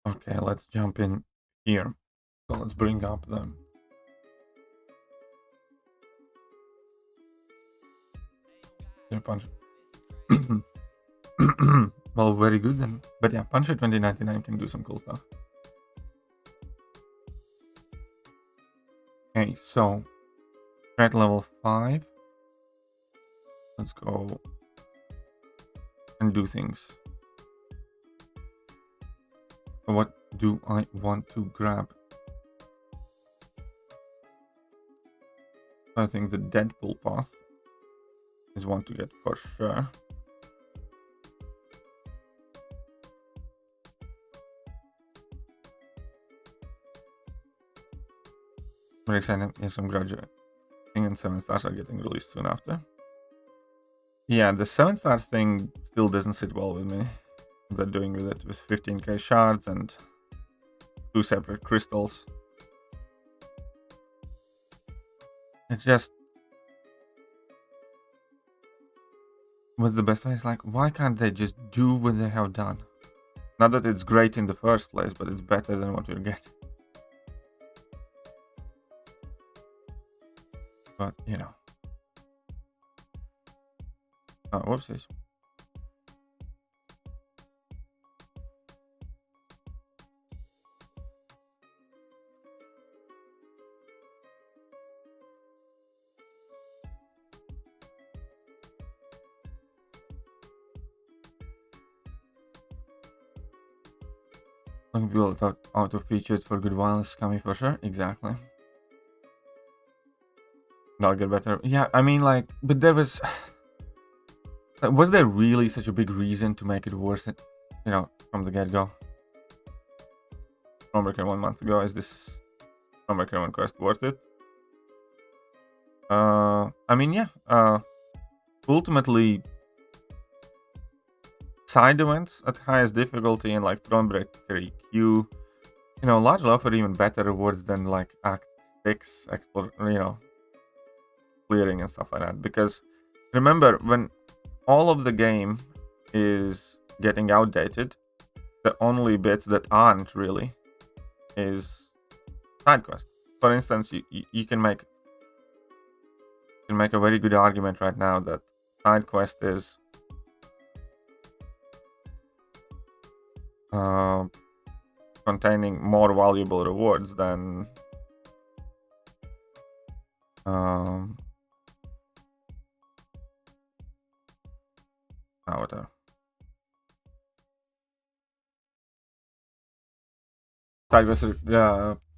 Okay, let's jump in here. So let's bring up the punch. Well, very good then. But yeah, Puncher 2099 can do some cool stuff. Okay, so threat level 5. Let's go and do things. So what do I want to grab? I think the Deadpool path is one to get for sure. Very excited. Yes, I'm graduating, and 7 stars are getting released soon after. Yeah, the 7-star thing still doesn't sit well with me. They're doing with it with 15k shards and 2 separate crystals. It's just, what's the best way? It's like, why can't they just do what they have done? Not that it's great in the first place, but it's better than what we're getting. But, you know. Oh, whoopsies. Some people thought out of features for good violence coming for sure. Exactly. That'll get better. Yeah, I mean, like, but there was there really such a big reason to make it worse, you know, from the get-go? Stormbreaker 1 month ago. Is this Stormbreaker 1 quest worth it? I mean, yeah. Ultimately, side events at highest difficulty and like Thronebreaker EQ, you know, largely offer even better rewards than like Act 6 clearing and stuff like that. Because remember, when all of the game is getting outdated, the only bits that aren't really is side quest. For instance, you can make a very good argument right now that side quest is containing more valuable rewards than whatever. Side quests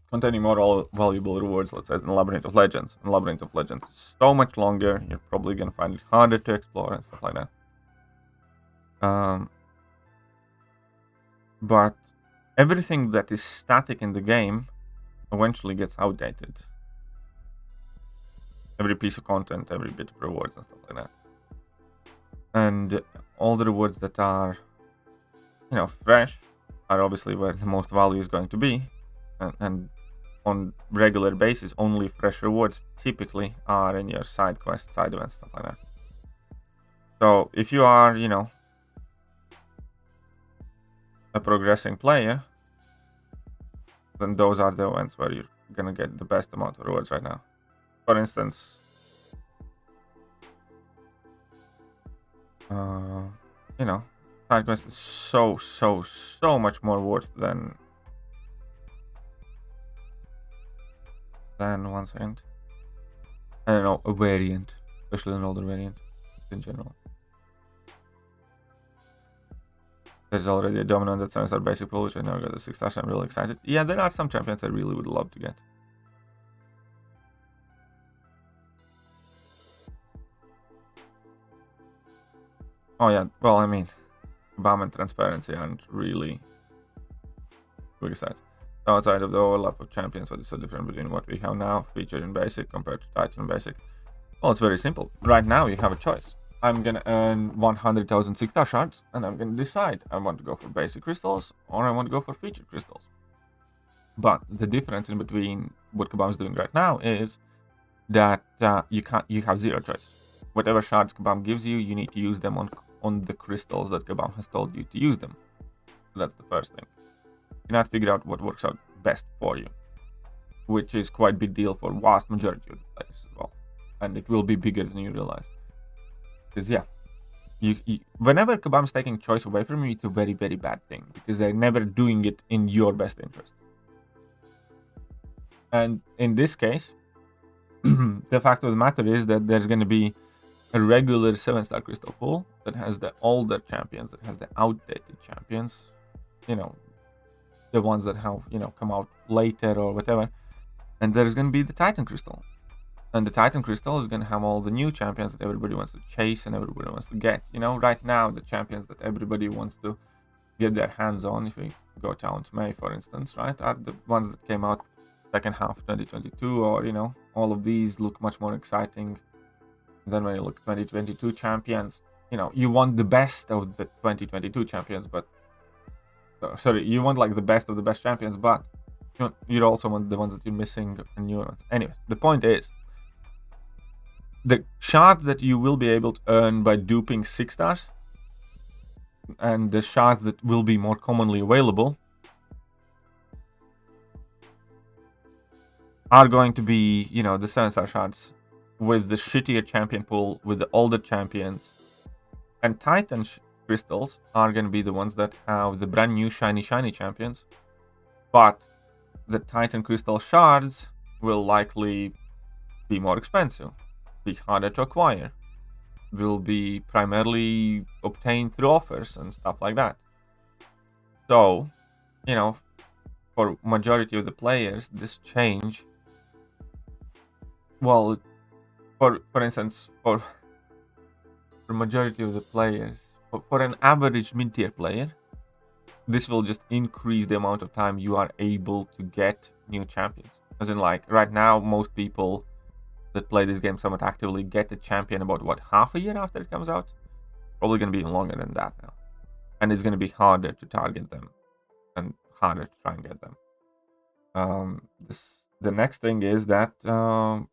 containing more valuable rewards, let's say, than Labyrinth of Legends. And Labyrinth of Legends is so much longer, you're probably gonna find it harder to explore and stuff like that. But everything that is static in the game eventually gets outdated. Every piece of content, every bit of rewards and stuff like that. And all the rewards that are, fresh are obviously where the most value is going to be. And on regular basis, only fresh rewards typically are in your side quests, side events, stuff like that. So if you are, a progressing player, then those are the events where you're gonna get the best amount of rewards right now. For instance, side quest is so much more worth than 1 second. I don't know, a variant, especially an older variant in general. There's already a dominant at 7-star basic pool, which I now got a 6-star, so I'm really excited. Yeah, there are some champions I really would love to get. Oh yeah, well, I mean, BAM and Transparency aren't really big sides. Outside of the overlap of champions, what is the difference between what we have now, featured in Basic, compared to Titan Basic? Well, it's very simple. Right now, you have a choice. I'm gonna earn 100,000 6-star shards, and I'm gonna decide I want to go for basic crystals or I want to go for featured crystals. But the difference in between what Kabam's doing right now is that you have zero choice. Whatever shards Kabam gives you, you need to use them on the crystals that Kabam has told you to use them. So that's the first thing. You cannot figure out what works out best for you, which is quite a big deal for vast majority of the players as well, and it will be bigger than you realize. Because whenever Kabam's taking choice away from you, it's a very, very bad thing, because they're never doing it in your best interest. And in this case, the fact of the matter is that there's going to be a regular 7-star crystal pool that has the older champions, that has the outdated champions, the ones that have, come out later or whatever. And there's going to be the Titan crystal. And the Titan crystal is going to have all the new champions that everybody wants to chase and everybody wants to get. Right now, the champions that everybody wants to get their hands on, if we go down to May, for instance, right, are the ones that came out second half 2022, or, all of these look much more exciting than when you look 2022 champions. You want the best of the 2022 champions, but you want like the best of the best champions, but you also want the ones that you're missing and new ones. Anyways, the point is, the shards that you will be able to earn by duping 6-stars and the shards that will be more commonly available are going to be, the 7-star shards with the shittier champion pool, with the older champions. And Titan crystals are going to be the ones that have the brand new shiny champions. But the Titan crystal shards will likely be more expensive, be harder to acquire, will be primarily obtained through offers and stuff like that. So, for majority of the players, this change, well, for instance, for majority of the players, for an average mid-tier player, this will just increase the amount of time you are able to get new champions. As in, like, right now, most people that play this game somewhat actively get a champion about, half a year after it comes out? Probably going to be even longer than that now. And it's going to be harder to target them and harder to try and get them. The next thing is that for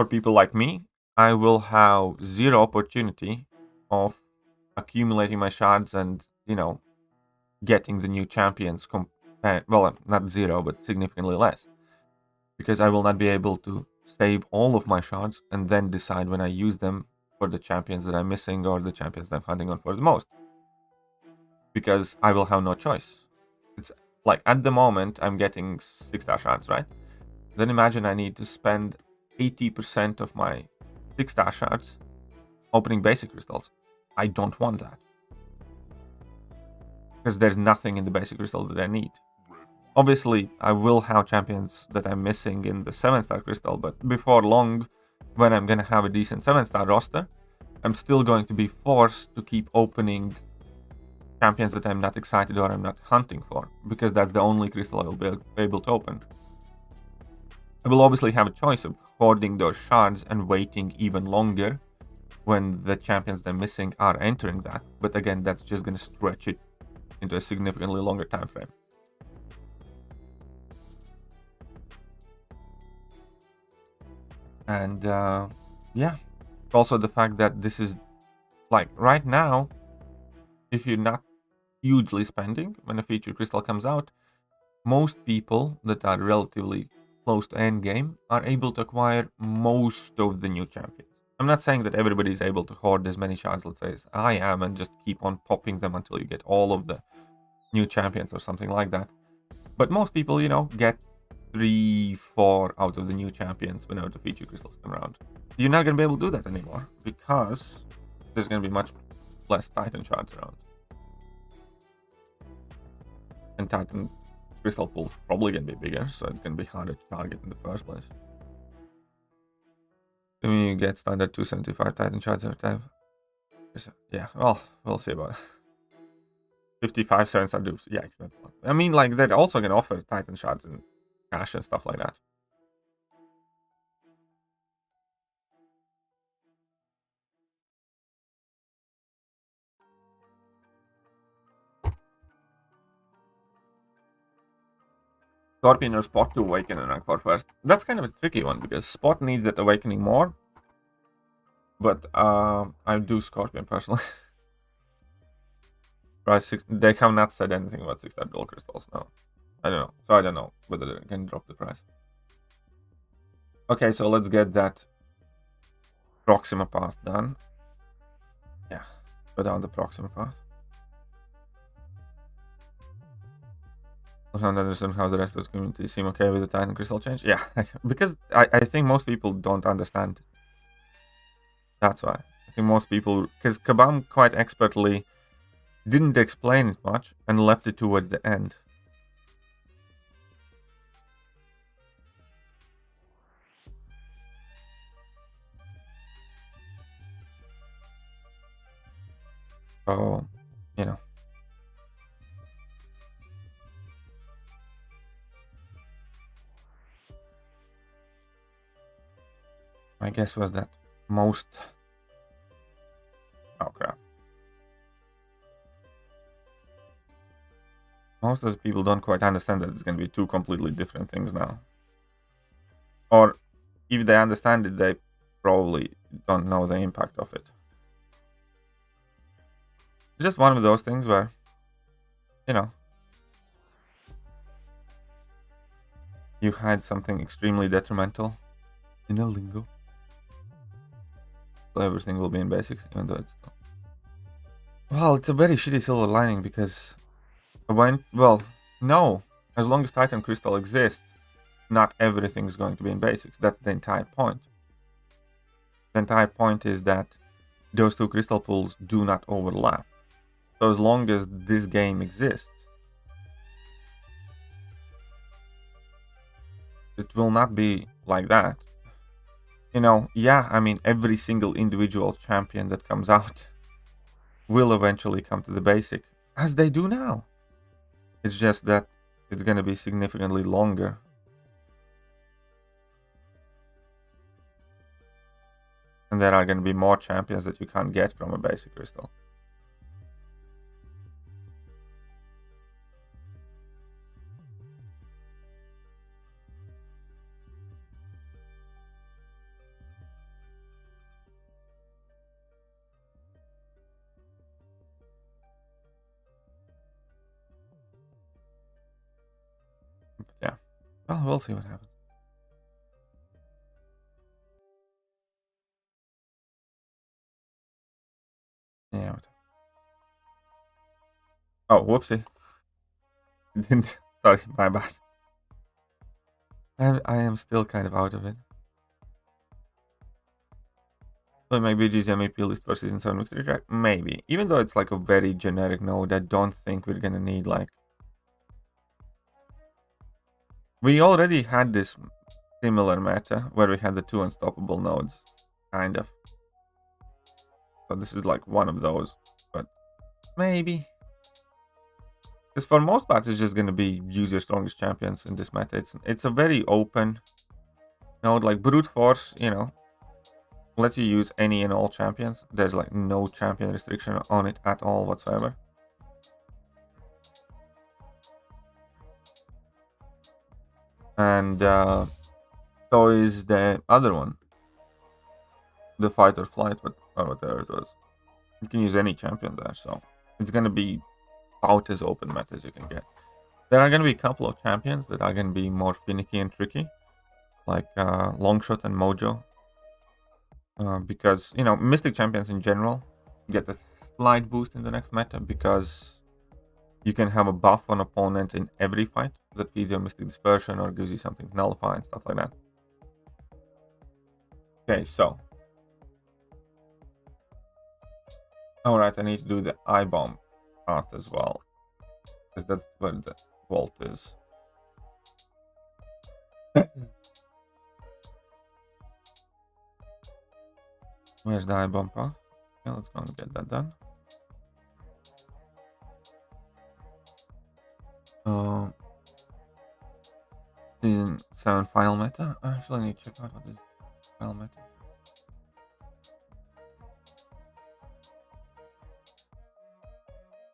people like me, I will have zero opportunity of accumulating my shards and, getting the new champions. Well, not zero, but significantly less. Because I will not be able to save all of my shards and then decide when I use them for the champions that I'm missing or the champions that I'm hunting on for the most. because I will have no choice. It's like at the moment I'm getting 6-star shards, right? Then imagine I need to spend 80% of my 6-star shards opening basic crystals. I don't want that. Because there's nothing in the basic crystal that I need. Obviously, I will have champions that I'm missing in the 7-star crystal, but before long, when I'm gonna have a decent 7-star roster, I'm still going to be forced to keep opening champions that I'm not excited or I'm not hunting for, because that's the only crystal I will be able to open. I will obviously have a choice of hoarding those shards and waiting even longer when the champions they're missing are entering that, but again, that's just gonna stretch it into a significantly longer time frame. And yeah, also the fact that this is like right now, if you're not hugely spending when a feature crystal comes out, most people that are relatively close to end game are able to acquire most of the new champions. I'm not saying that everybody is able to hoard as many shards, let's say, as I am, and just keep on popping them until you get all of the new champions or something like that. But most people, you know, get 3-4 out of the new champions whenever the feature crystals come around. You're not going to be able to do that anymore because there's going to be much less Titan shards around. And Titan crystal pool's probably going to be bigger, so it's going to be harder to target in the first place. I mean, you get standard 275 Titan shards every time. Yeah, well, we'll see about it. 55 7-star dupes. Yeah, that's fun. I mean, like, they're also going to offer Titan shards and cash and stuff like that. Scorpion or Spot to awaken in rank 4 first. That's kind of a tricky one because Spot needs that awakening more. But I do Scorpion personally. Price 6. They have not said anything about 6-star gold crystals now. I don't know. So I don't know whether they can drop the price. Okay, so let's get that Proxima path done. Yeah, go down the Proxima path. I don't understand how the rest of the community seem okay with the Titan crystal change. Yeah, because I think most people don't understand. That's why. I think most people, because Kabam quite expertly didn't explain it much and left it towards the end. So, you know. My guess was that most... Oh crap. Most of the people don't quite understand that it's going to be two completely different things now. Or if they understand it, they probably don't know the impact of it. It's just one of those things where, you know, you had something extremely detrimental in a lingo. So everything will be in basics, even though it's still... Well, it's a very shitty silver lining because well, no. As long as Titan Crystal exists, not everything's going to be in basics. That's the entire point. The entire point is that those two crystal pools do not overlap. So as long as this game exists, it will not be like that. You know, yeah, I mean, every single individual champion that comes out will eventually come to the basic, as they do now. It's just that it's going to be significantly longer. And there are going to be more champions that you can't get from a basic crystal. Yeah. Well, we'll see what happens. Yeah. Oh, whoopsie. Didn't. Sorry, my bad. I am still kind of out of it. So maybe GGM AP list for Season 7 victory track? Maybe. Even though it's like a very generic node, I don't think we're gonna need like... We already had this similar meta where we had the 2 unstoppable nodes, kind of. So this is like one of those, but maybe. Because for most parts, it's just gonna be use your strongest champions in this meta. It's a very open node, like brute force, you know, lets you use any and all champions. There's like no champion restriction on it at all whatsoever. And so is the other one, the fight or flight, or whatever it was. You can use any champion there, so it's gonna be about as open meta as you can get. There are gonna be a couple of champions that are gonna be more finicky and tricky, like Longshot and Mojo. Because, you know, Mystic champions in general get a slight boost in the next meta because you can have a buff on opponent in every fight that feeds your Mystic Dispersion or gives you something to nullify and stuff like that. Okay, so. Alright, I need to do the I-bomb path as well, because that's where the vault is. Where's the I-bomb path? Okay, let's go and get that done. Season 7 final meta. I actually need to check out what is final meta.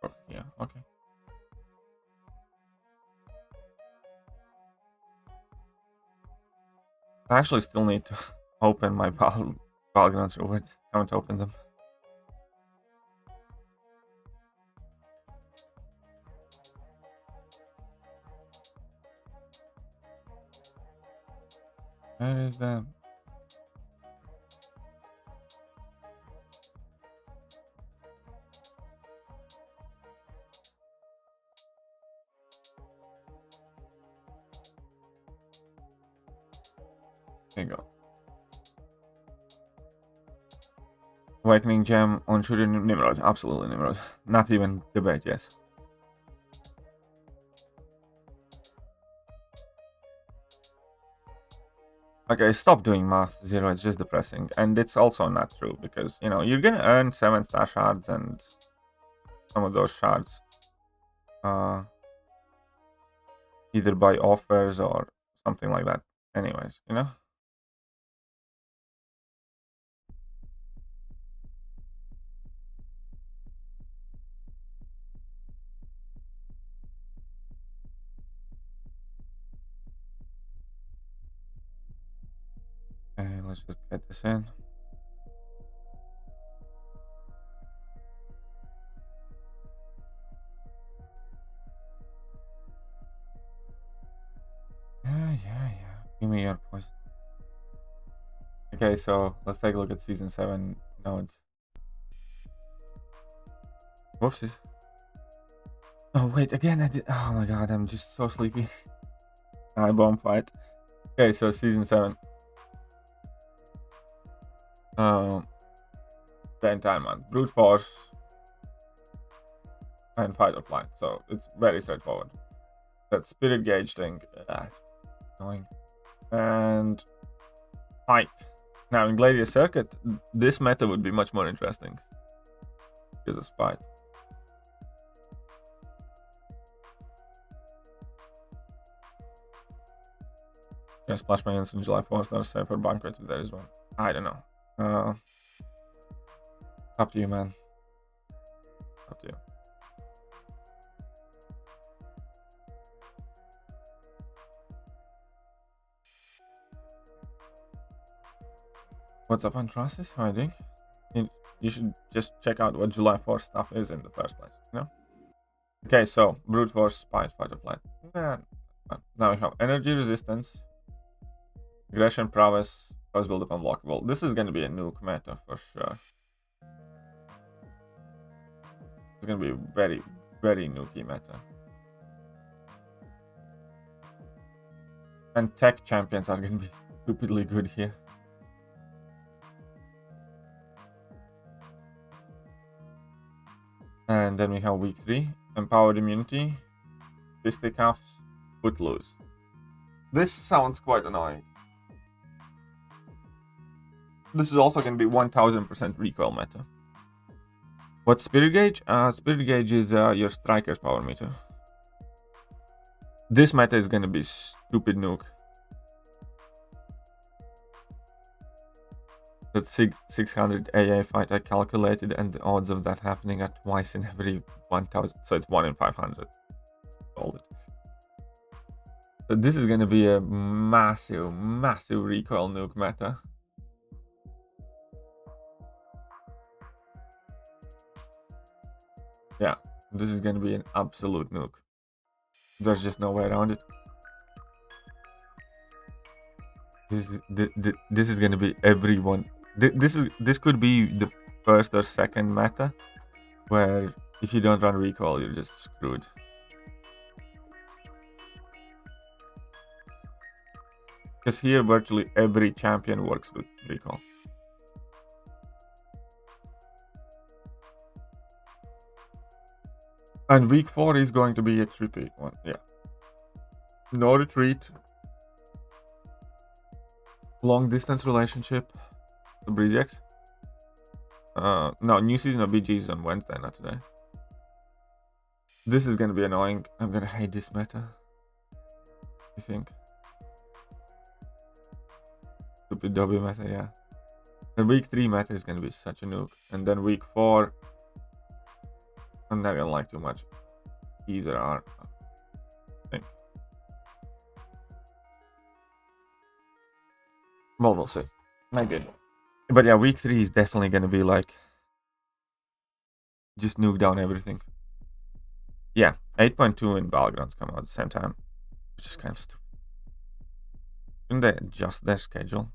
Oh, yeah, okay. I actually still need to open my battlegrounds rewards. I haven't opened them. Where is that? There you go. Awakening gem on Shuri Nimrod. Absolutely Nimrod. Not even debate, yes. Okay, stop doing math, Zero. It's just depressing. And it's also not true because, you know, you're gonna earn 7-star shards and some of those shards either by offers or something like that. Anyways, you know? Okay, let's just get this in. Yeah. Give me your poison. Okay, so let's take a look at Season 7 nodes. Whoopsies. Oh, wait, again I did. Oh my god, I'm just so sleepy. I-bomb fight. Okay, so Season 7. The entire month. Brute force and fight or flight. So it's very straightforward. That spirit gauge thing. Annoying. And fight. Now in Gladius Circuit, this meta would be much more interesting because of fight. Yeah, splash my instant July 4th, not safe for banquet if there is one. I don't know. Up to you, man. Up to you. What's up, Antrasis? How are you doing? You should just check out what July 4th stuff is in the first place, you know? Okay, so brute force, fight or flight. Now we have energy resistance, aggression, prowess, cause build up unblockable. This is gonna be a nuke meta for sure. It's gonna be very, Very nuky meta. And tech champions are going to be stupidly good here. And then we have week 3. Empowered immunity. Fisticuffs. Footloose. This sounds quite annoying. This is also going to be 1000% recoil meta. What's Spirit Gauge? Spirit Gauge is your striker's power meter. This meta is going to be stupid nuke. That 600 AA fight I calculated, and the odds of that happening are twice in every 1000. So it's 1 in 500. Hold it. So this is going to be a massive, massive recoil nuke meta. Yeah, this is going to be an absolute nuke. There's just no way around it. This is going to be everyone. This could be the first or second meta where if you don't run recoil, you're just screwed. Because here virtually every champion works with recoil. And week 4 is going to be a trippy one, yeah. No retreat. Long distance relationship. The Breezex. No, new season of BG is on Wednesday, not today. This is going to be annoying. I'm going to hate this meta, I think. Stupid W meta, yeah. The week 3 meta is going to be such a nuke. And then week 4, I'm not going to like too much. Either are, I think. Well, we'll see. Not good. But yeah, week 3 is definitely going to be like, just nuke down everything. Yeah, 8.2 and battlegrounds come out at the same time, which is kind of stupid. Shouldn't they adjust their schedule?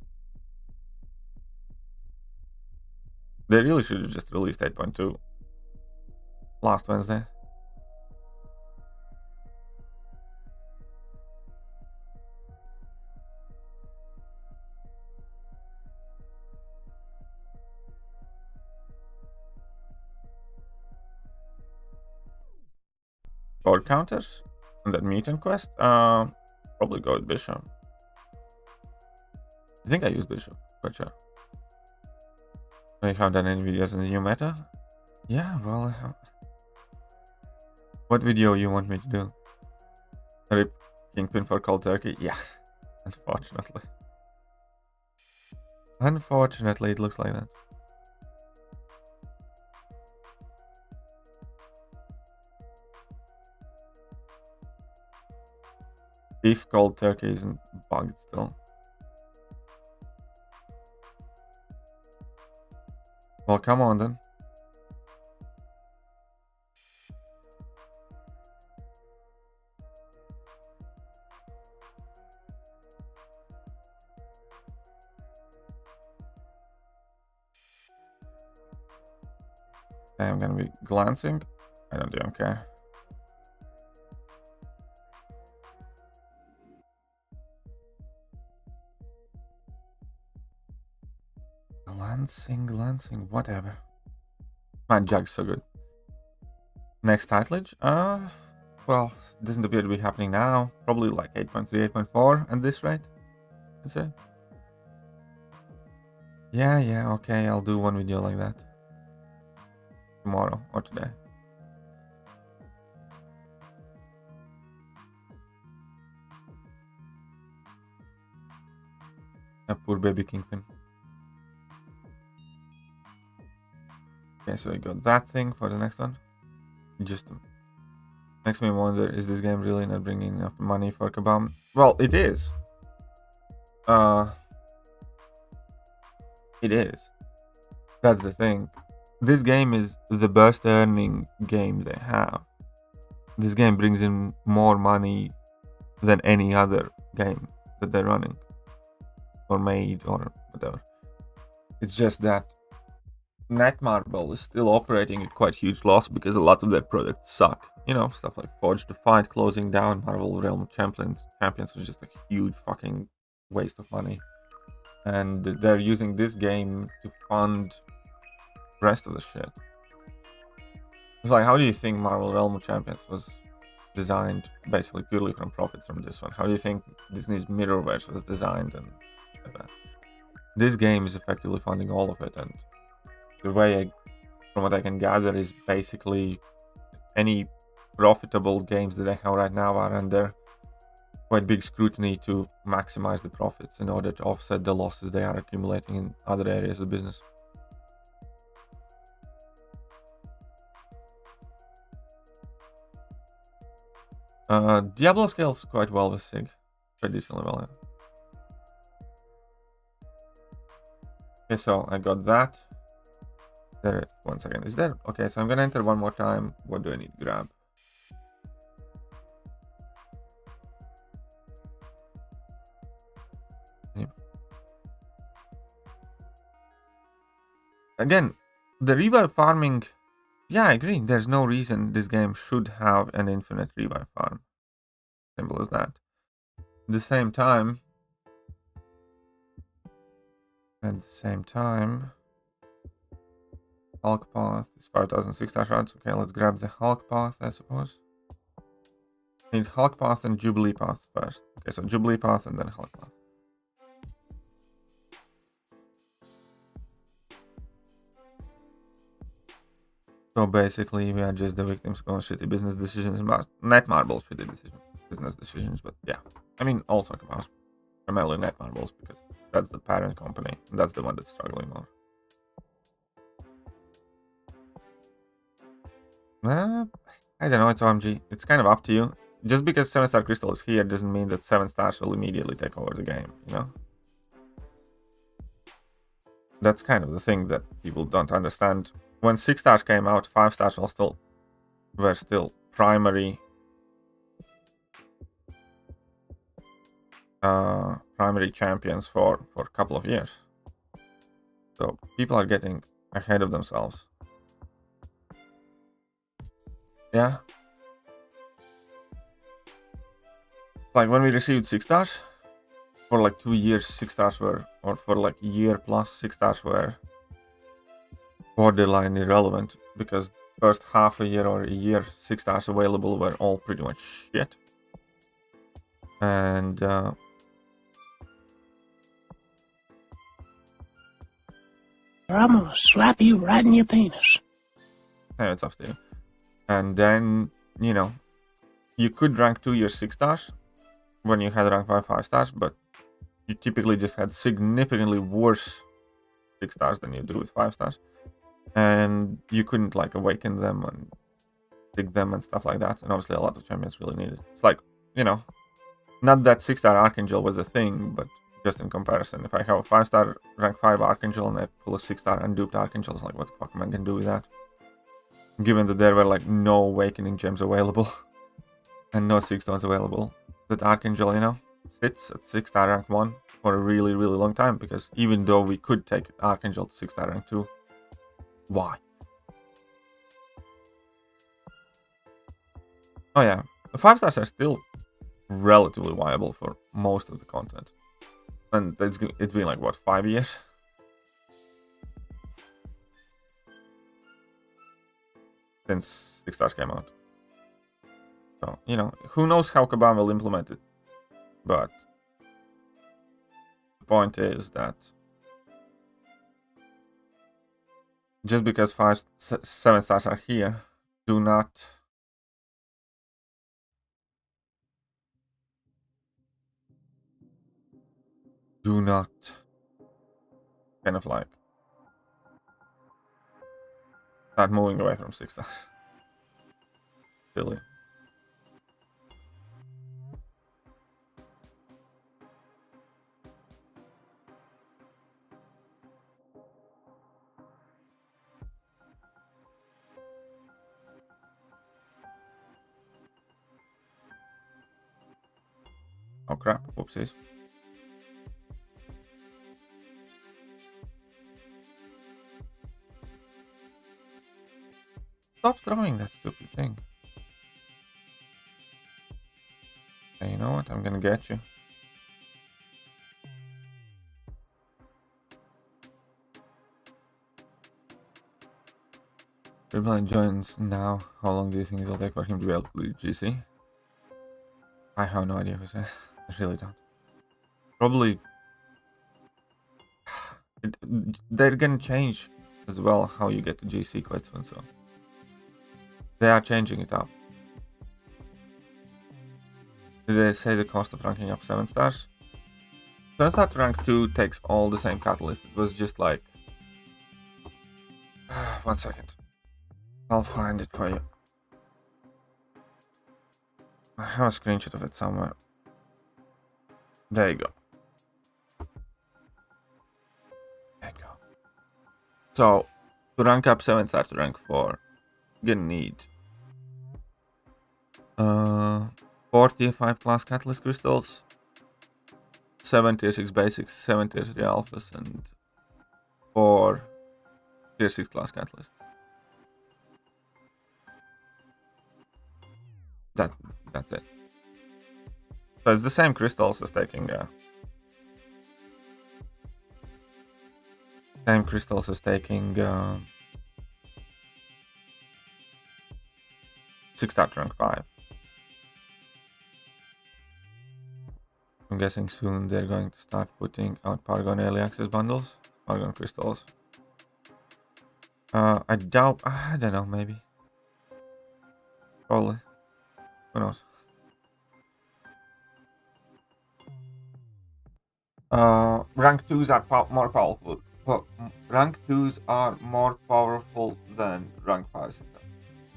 They really should have just released 8.2 last Wednesday. Board counters and that mutant quest. Probably go with Bishop. I think I use Bishop, quite sure. I haven't done any videos in the new meta. Yeah, well, what video you want me to do? Rip Kingpin for cold turkey? Yeah, unfortunately. Unfortunately, it looks like that. If cold turkey isn't bugged still. Well, come on then. I'm gonna be glancing. I don't even care. Glancing, whatever. Man, Jag's so good. Next titleage? Well, doesn't appear to be happening now. Probably like 8.3, 8.4 at this rate, I'd say. Yeah, okay, I'll do one video like that. Tomorrow or today. A poor baby Kingpin. Okay, so we got that thing for the next one. Just makes me wonder, is this game really not bringing enough money for Kabam? Well, it is. It is. That's the thing. This game is the best earning game they have. This game brings in more money than any other game that they're running. Or made or whatever. It's just that Netmarble is still operating at quite huge loss because a lot of their products suck. You know, stuff like Forge to Fight closing down, Marvel Realm Champions is just a huge fucking waste of money. And they're using this game to fund the rest of the shit. It's like, how do you think Marvel Realm Champions was designed basically purely from profits from this one? How do you think Disney's Mirrorverse was designed and like that? This game is effectively funding all of it, and the way from what I can gather is basically any profitable games that they have right now are under quite big scrutiny to maximize the profits in order to offset the losses they are accumulating in other areas of business. Diablo scales quite well with Sig. Quite decently well, yeah. Okay, so I got that. There, 1 second. Is there? Okay, so I'm gonna enter one more time. What do I need to grab? Yeah. Again, the revive farming. Yeah, I agree. There's no reason this game should have an infinite revive farm. Simple as that. At the same time, Hulk Path is 5,006 shards. Okay, let's grab the Hulk Path, I suppose. Need Hulk Path and Jubilee Path first. Okay, so Jubilee Path and then Hulk Path. So basically, we are just the victims of shitty business decisions, Netmarble shitty business decisions, but yeah. I mean, also about primarily Netmarbles because that's the parent company, and that's the one that's struggling more. I don't know, it's OMG. It's kind of up to you. Just because 7-star Crystal is here doesn't mean that 7 stars will immediately take over the game, you know? That's kind of the thing that people don't understand. When 6 stars came out, 5 stars were still primary champions for a couple of years. So people are getting ahead of themselves. Yeah. Like when we received 6 stars, for like 2 years 6 stars were, or for like a year plus 6 stars were borderline irrelevant because first half a year or a year 6 stars available were all pretty much shit. And I'm gonna slap you right in your penis. yeah, it's up to you. And then, you know, you could rank 2 years 6 stars when you had rank 5 stars, but you typically just had significantly worse 6 stars than you do with 5 stars. And you couldn't like awaken them and dig them and stuff like that. And obviously a lot of champions really need it. It's like, you know, not that 6-star Archangel was a thing, but just in comparison, if I have a 5-star rank 5 Archangel and I pull a 6-star unduped Archangel, it's like, what the fuck am I gonna do with that? Given that there were like no awakening gems available and no 6 stones available, that Archangel, you know, sits at 6-star rank 1 for a really, really long time, because even though we could take Archangel to 6-star rank 2, why? Oh yeah, the 5 stars are still relatively viable for most of the content. And it's been like, what, 5 years? Since 6 stars came out. So, you know, who knows how Kaban will implement it. But the point is that just because 7 stars are here, do not kind of like start moving away from 6 stars. Silly. Oh crap, whoopsies. Stop throwing that stupid thing. Hey, you know what? I'm gonna get you. Triple joins now. How long do you think it'll take for him to be able to lead GC? I have no idea, Jose. I really don't. Probably... they're gonna change as well how you get to GC quite soon, so... they are changing it up. Did they say the cost of ranking up 7 stars? Turns out rank 2 takes all the same catalyst. It was just like... 1 second. I'll find it for you. I have a screenshot of it somewhere. There you go. There you go. So, to rank up 7 star to rank 4, you're gonna need 45 class catalyst crystals, 7 tier 6 basics, 7 tier 3 alphas, and 4 tier 6 class catalysts. That's it. So it's the same crystals as taking 6 star to rank 5. I'm guessing soon they're going to start putting out Paragon early access bundles, Paragon crystals. I don't know, maybe. Probably. Who knows? Rank 2s are more powerful. Rank 2s are more powerful than rank 5 6 stars.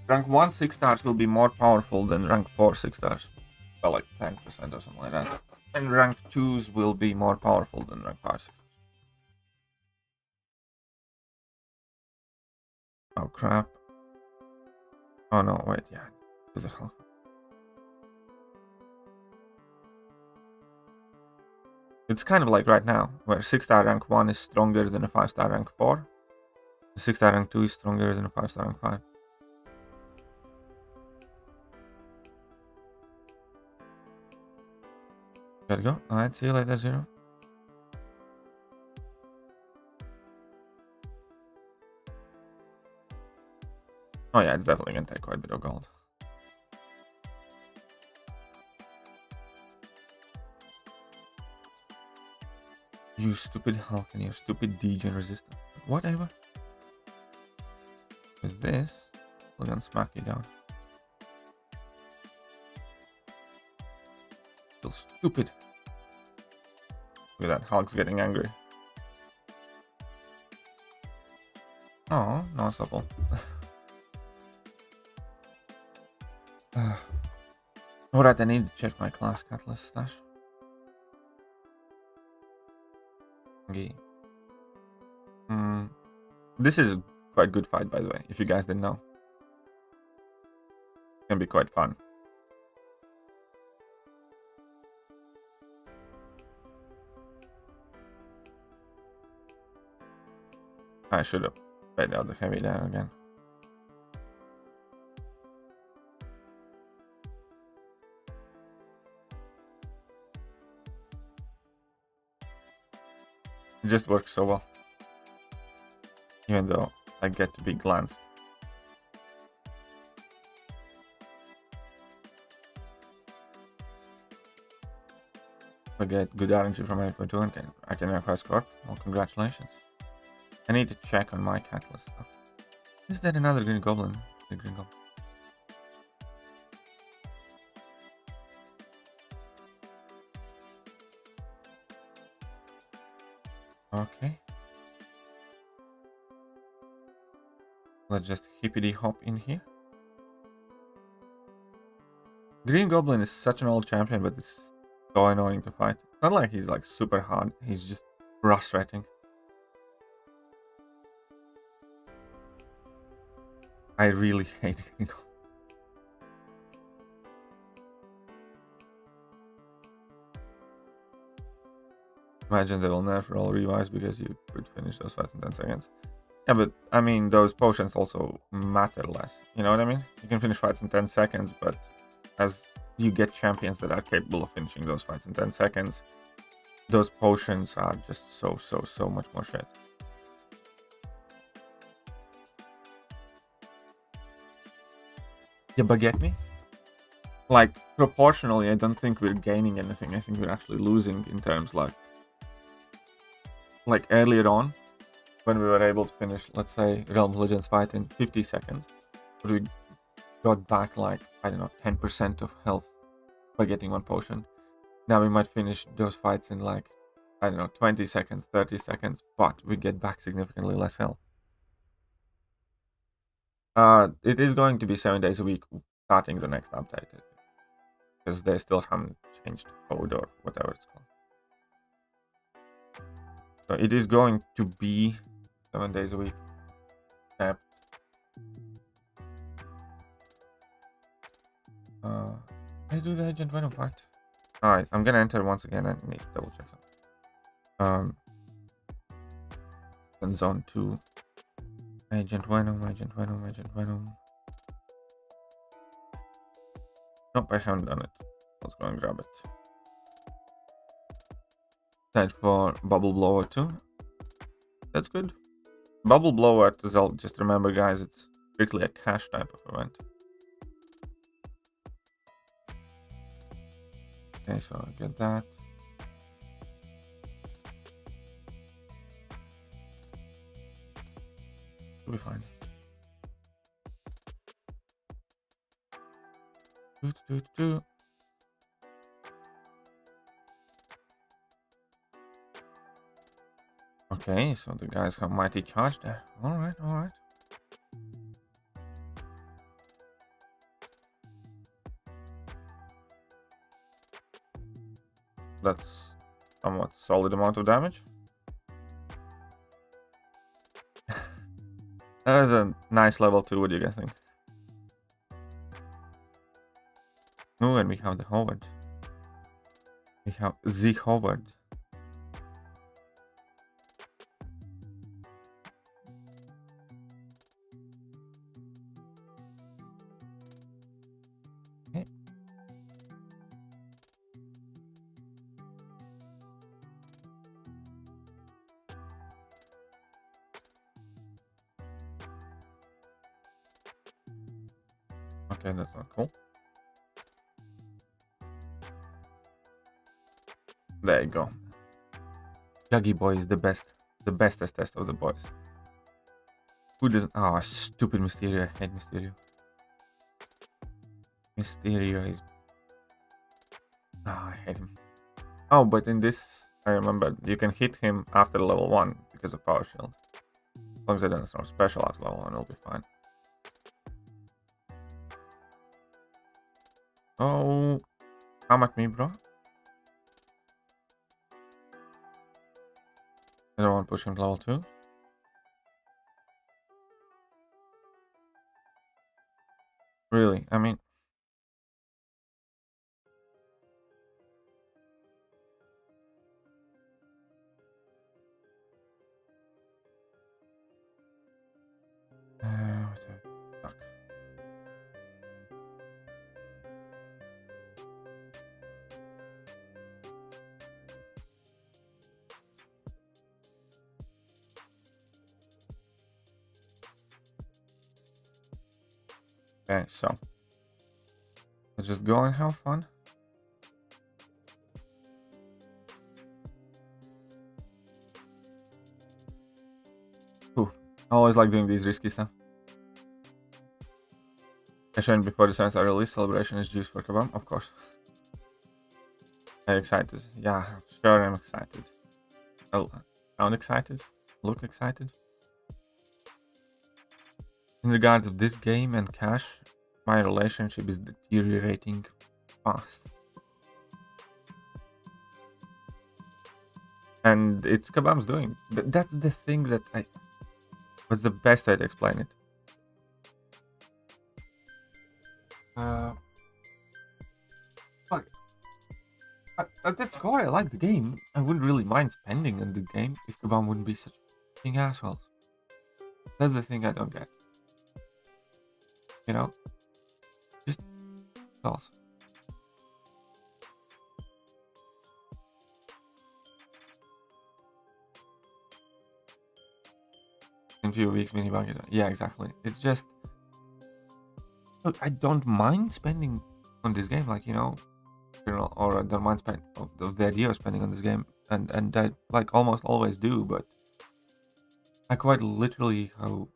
Rank 1 6 stars will be more powerful than rank 4 6 stars. Well, like 10% or something like that. And rank 2s will be more powerful than rank 5 6 stars. Oh crap. Oh no, wait, yeah. Who the hell? It's kind of like right now, where 6 star rank 1 is stronger than a 5 star rank 4. 6 star rank 2 is stronger than a 5 star rank 5. Gotta go. Alright, see you later, Zero. Oh yeah, it's definitely gonna take quite a bit of gold. You stupid Hulk and your stupid degen resistance. Whatever. With this, we're gonna smack you down. Still stupid. Look at that, Hulk's getting angry. Oh, no supple. Alright, I need to check my class catalyst stash. Okay. This is a quite good fight, by the way, if you guys didn't know. It's gonna be quite fun. I should have paid out the heavy down again. It just works so well. Even though I get to be glanced. I get good RNG from 8.2 and I can acquire score. Well, congratulations. I need to check on my catalyst stuff. Is there another green goblin? The green goblin. Okay. Let's just hippity hop in here. Green Goblin is such an old champion, but it's so annoying to fight. It's not like he's like super hard, he's just frustrating. I really hate Green Goblin. Imagine they will nerf roll revives because you could finish those fights in 10 seconds. Yeah, but I mean, those potions also matter less. You know what I mean? You can finish fights in 10 seconds, but as you get champions that are capable of finishing those fights in 10 seconds, those potions are just so much more shit. Yeah, but get me? Like, proportionally, I don't think we're gaining anything. I think we're actually losing in terms like earlier on, when we were able to finish, let's say, Realm Legends fight in 50 seconds, but we got back like, I don't know, 10% of health by getting one potion. Now we might finish those fights in like, I don't know, 20 seconds, 30 seconds, but we get back significantly less health. It is going to be 7 days a week starting the next update, because they still haven't changed code or whatever it's called. So it is going to be 7 days a week. Except, I do the Agent Venom fight. Alright, I'm gonna enter once again. I need to double check something. And zone 2. Agent Venom. Nope, I haven't done it. Let's go and grab it. Time for Bubble Blower 2. That's good. Bubble Blower, as I'll just remember, guys, it's strictly a cash type of event. Okay, so I get that. We'll be fine. Okay, so the guys have mighty charge there. Alright. That's somewhat solid amount of damage. That is a nice level 2, what do you guys think? Oh, and we have the Howard. We have the Howard. Okay. Okay, that's not cool. There you go. Juggy Boy is the bestest test of the boys. Who doesn't? Oh, stupid Mysterio. I hate Mysterio. Mysterio is... Oh, I hate him. Oh, but in this, I remember, you can hit him after level 1 because of Power Shield. As long as I don't throw special at level 1, it'll be fine. Oh, come at me, bro. I don't want to push him to level 2. Really, I mean... what the fuck? Okay, so let's just go and have fun. Ooh, I always like doing these risky stuff. I showed before the signs are released. Celebration is juice for Kabam, of course. I'm excited. Yeah, sure, I'm excited. Oh, sound excited? Look excited? In regards of this game and cash, my relationship is deteriorating fast. And it's Kabam's doing. That's the thing that what's the best way to explain it? At its core, I like the game. I wouldn't really mind spending on the game if Kabam wouldn't be such fucking assholes. That's the thing I don't get. You know? Just false. In few weeks, mini bucket. Yeah, exactly. It's just, look, I don't mind spending on this game, like, you know, or I don't mind spending the idea of spending on this game, and I like almost always do, but I quite literally have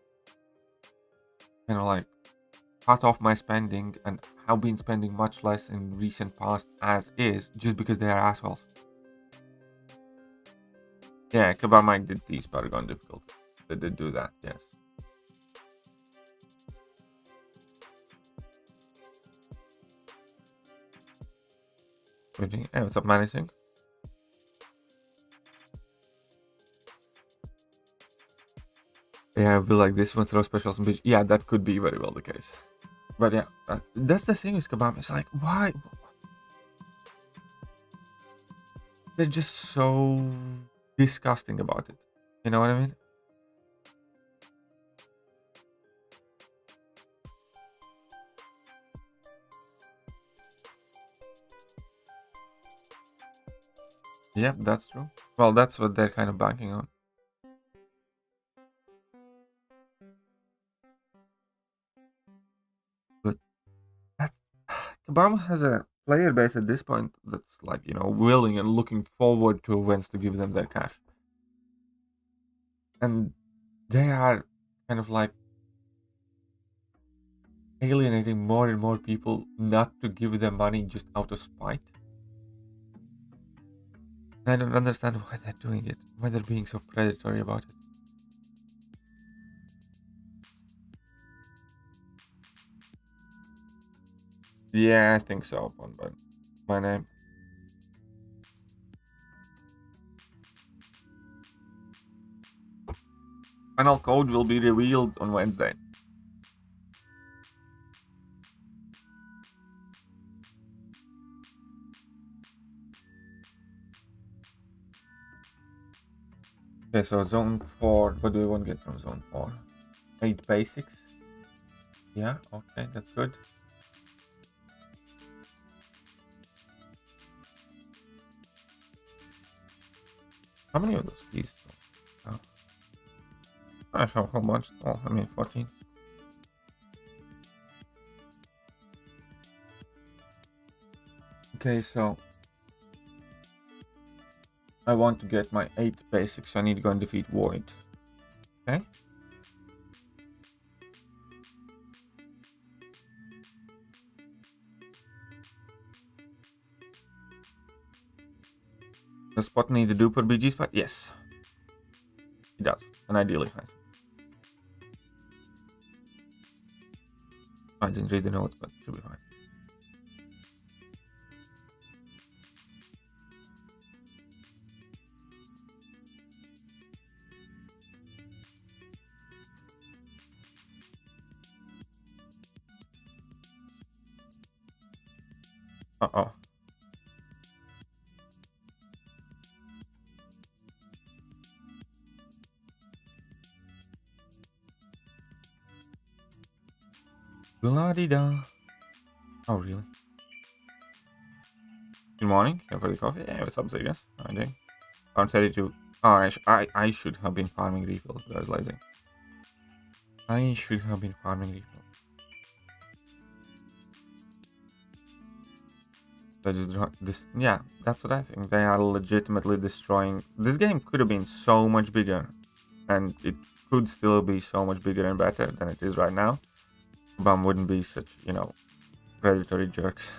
kind of like cut off my spending and have been spending much less in recent past as is, just because they are assholes. Yeah, Kebab Mike did tease Paragon difficult. They did do that, yes. Hey, what's up, Managing? Yeah, I feel like this one throw specials on beach. Yeah, that could be very well the case. But yeah, that's the thing with Kebab. It's like, why? They're just so disgusting about it. You know what I mean? Yep, that's true. Well, that's what they're kind of banking on. But that's Kebab has a player base at this point that's like, you know, willing and looking forward to events to give them their cash. And they are kind of like alienating more and more people not to give them money just out of spite. I don't understand why they're doing it, why they're being so predatory about it. Yeah, I think so, upon my name. Final code will be revealed on Wednesday. Okay, so zone 4, what do we want to get from zone 4? 8 basics. Yeah, okay, that's good. How many of those keys? Oh. I have a whole bunch. Oh, I mean 14. Okay, so I want to get my 8 basics. I need to go and defeat Void. Okay. Does Spot need to do per BG's fight? Yes. He does. And ideally has. I didn't read the notes, but it should be fine. Uh-oh. La-di-da. Oh, really? Good morning. Here for the coffee. Yeah, what's up, Zegas? How are you doing? I'm ready to... Oh, I should have been farming refills, but I was lazy. I should have been farming refills. They just this, yeah, that's what I think. They are legitimately destroying. This game could have been so much bigger, and it could still be so much bigger and better than it is right now. Bum wouldn't be such, you know, predatory jerks.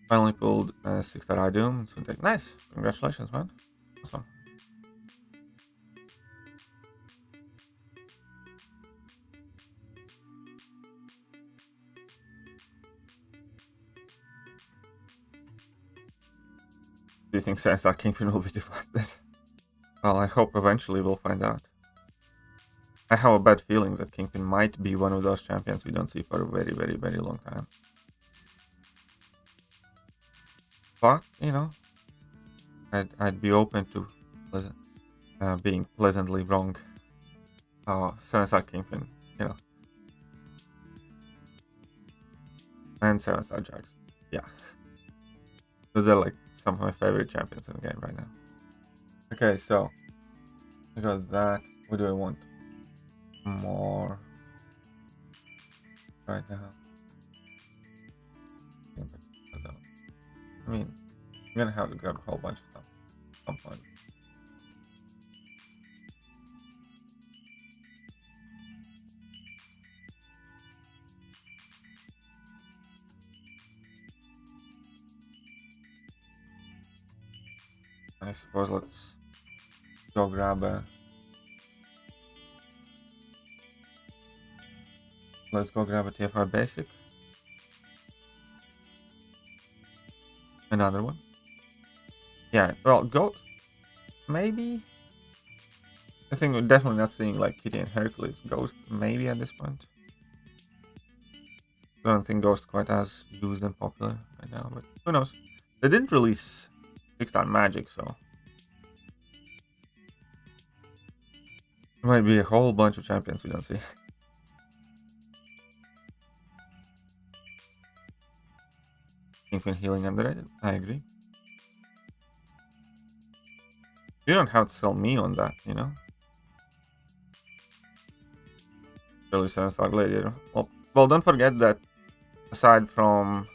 Finally pulled 6-star I Doom. Nice. Congratulations, man. Awesome. Do you think 7-star Kingpin will be deflected? Well, I hope eventually we'll find out. I have a bad feeling that Kingpin might be one of those champions we don't see for a very, very, very long time. But, you know, I'd be open to being pleasantly wrong. Oh, 7-star Kingpin, you know. And 7-star Jax. Yeah. Those are like some of my favorite champions in the game right now. Okay, so I got that. What do I want? More right now. I mean, I'm gonna have to grab a whole bunch of stuff at some point. I suppose let's go grab a. Let's go grab a TFR basic. Another one. Yeah, well, Ghost. Maybe. I think we're definitely not seeing like Kitty and Hercules. Ghost, maybe at this point. I don't think Ghost quite as used and popular right now, but who knows? They didn't release 6-star Magic, so there might be a whole bunch of champions we don't see. Kingpin healing underrated. I agree. You don't have to sell me on that, you know. Really 7-star Gladiator. Well, don't forget that aside from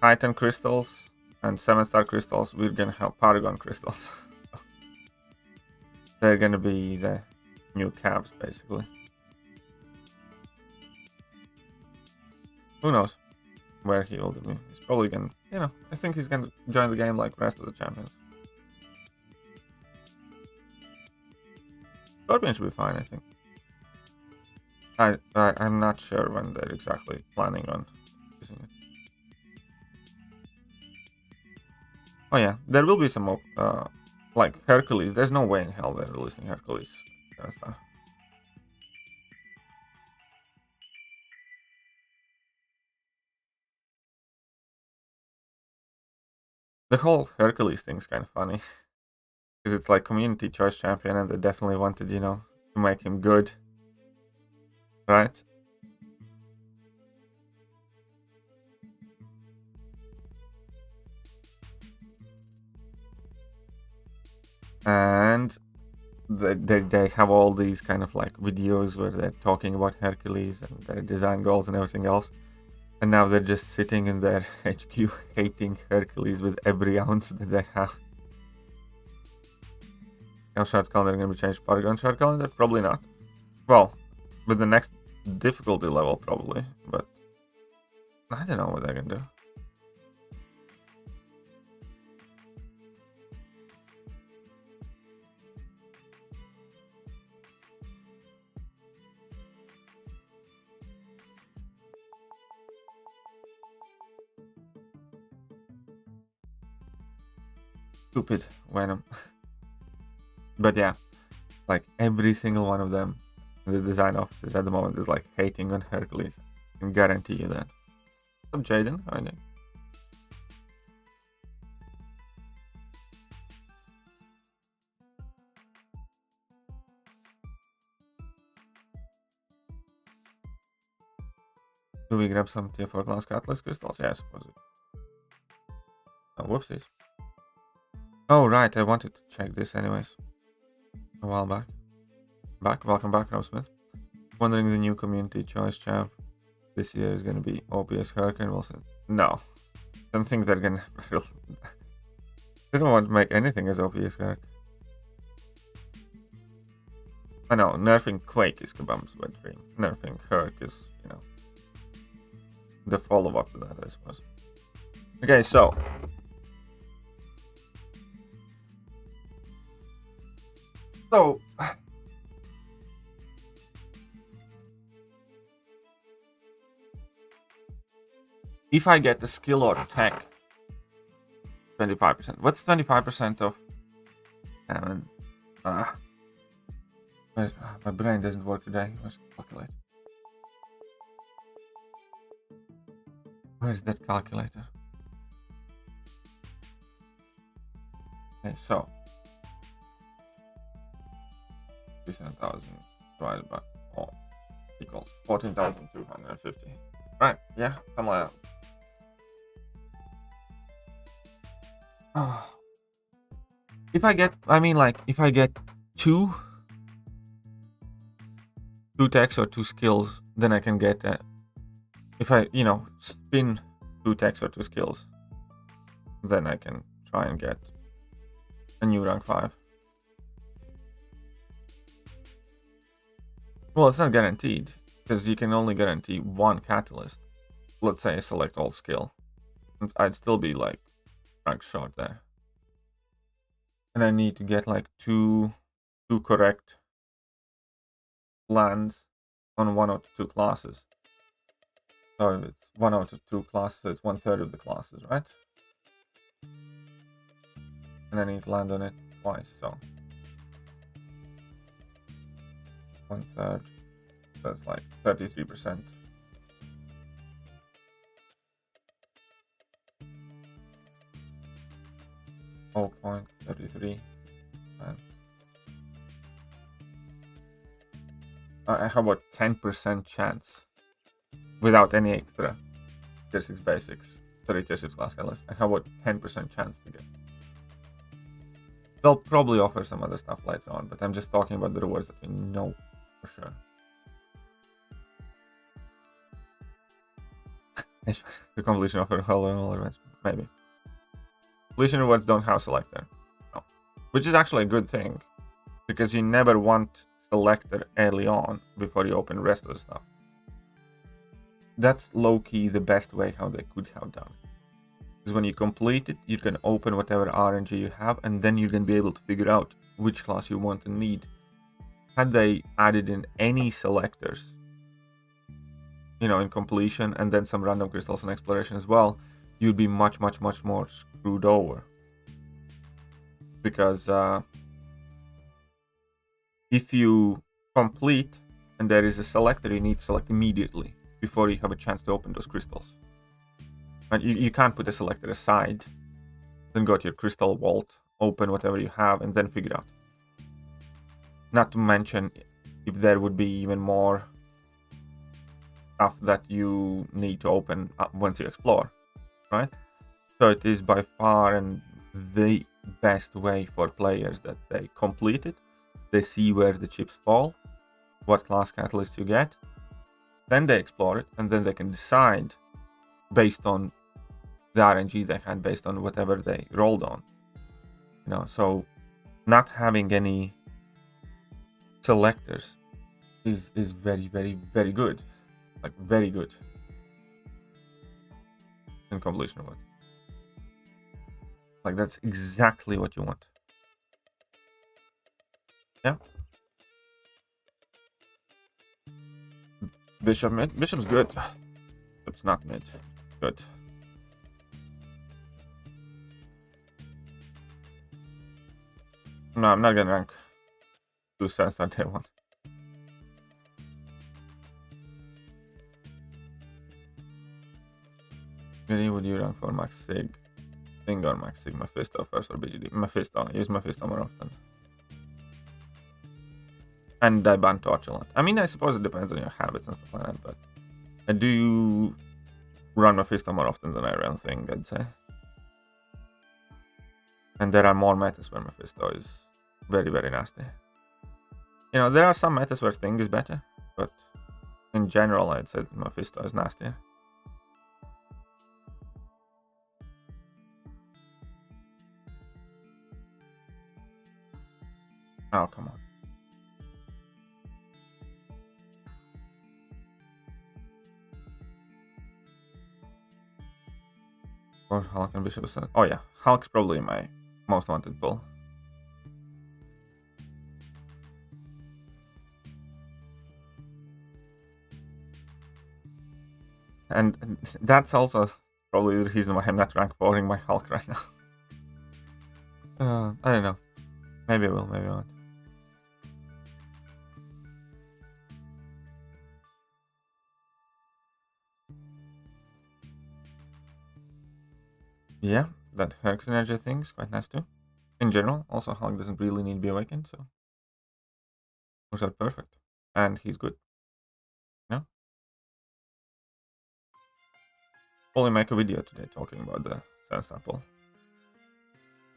Titan crystals and 7-star crystals, we're gonna have Paragon crystals. They're gonna be the new caps, basically. Who knows where he will be? He's probably gonna, you know, I think he's gonna join the game like the rest of the champions. Scorpion should be fine, I think. I'm not sure when they're exactly planning on using it. Oh yeah, there will be some more, like Hercules. There's no way in hell they're releasing Hercules and stuff. The whole Hercules thing's kind of funny. Because it's like community choice champion and they definitely wanted, you know, to make him good. Right? And they have all these kind of like videos where they're talking about Hercules and their design goals and everything else. And now they're just sitting in their HQ hating Hercules with every ounce that they have. Longshot calendar going to be changed to Paragon shot calendar? Probably not. Well, with the next difficulty level probably, but I don't know what they're going to do. Stupid Venom. But yeah, like every single one of them in the design offices at the moment is like hating on Hercules. I can guarantee you that. What's up, Jaden? How are you? Do we grab some tier 4 class catalyst crystals? Yeah, I suppose it. Oh, whoopsies. Oh, right, I wanted to check this anyways. A while back. Welcome back, Rosmith. Wondering the new community choice champ this year is gonna be OPS Hurricane Wilson. No. Don't think they're gonna they don't want to make anything as OPS Hurricane. I know, nerfing Quake is Kabam's wet dream. Nerfing Herc is, you know, the follow-up to that, I suppose. Okay, so if I get the skill or tech, 25%. What's 25% of? My brain doesn't work today. Let's calculate. Where's that calculator? Okay, so 10,000 divided by 4 equals 14,250. Right, yeah, something like that. If I get, if I get two techs or 2 skills, then I can get, if I, spin 2 techs or 2 skills, then I can try and get a new rank 5. Well, it's not guaranteed, because you can only guarantee 1 catalyst. Let's say I select all skill. I'd still be like rank short there. And I need to get like two correct lands on 1 out of 2 classes. So if it's 1 out of 2 classes, so it's 1/3 of the classes, right? And I need to land on it twice, so 1/3, that's like 33%. Oh, 0.33. How about 10% chance without any extra tier 6 basics, tier 6 class catalyst? How about 10% chance to get? They'll probably offer some other stuff later on, but I'm just talking about the rewards that we know for sure. The completion offer all events, maybe. Completion rewards don't have selector, no. Which is actually a good thing, because you never want selector early on before you open the rest of the stuff. That's low-key the best way how they could have done. Because when you complete it, you can open whatever RNG you have, and then you're going to be able to figure out which class you want and need. Had they added in any selectors, in completion, and then some random crystals and exploration as well, you'd be much more screwed over. Because if you complete and there is a selector, you need to select immediately before you have a chance to open those crystals. And you can't put a selector aside, then go to your crystal vault, open whatever you have, and then figure out. Not to mention if there would be even more stuff that you need to open once you explore, right? So it is by far and the best way for players that they complete it, they see where the chips fall, what class catalyst you get, then they explore it, and then they can decide based on the RNG they had, based on whatever they rolled on. So not having any selectors is very good. Like very good. In completion of it. Like that's exactly what you want. Yeah. Bishop mid. Bishop's good. It's not mid. Good. No, I'm not gonna rank 2 cents on day 1. Really, would you rank for max sig? Thing or max sig? Mephisto first or BGD? Mephisto. Use Mephisto more often. And I ban torch a lot. I suppose it depends on your habits and stuff like that, but I do run Mephisto more often than I run Thing, I'd say. And there are more metas where Mephisto is very nasty. There are some metas where Thing is better, but in general, I'd say Mephisto is nastier. Oh, come on. Or Hulk and Bishop. Oh yeah, Hulk's probably my most wanted pull. And that's also probably the reason why I'm not rank 4ing my Hulk right now. I don't know. Maybe I will, maybe I won't. Yeah, that Hercules energy thing is quite nice too. In general, also Hulk doesn't really need to be awakened, so works out perfect. And he's good. No? Only make a video today talking about the 7-star pull.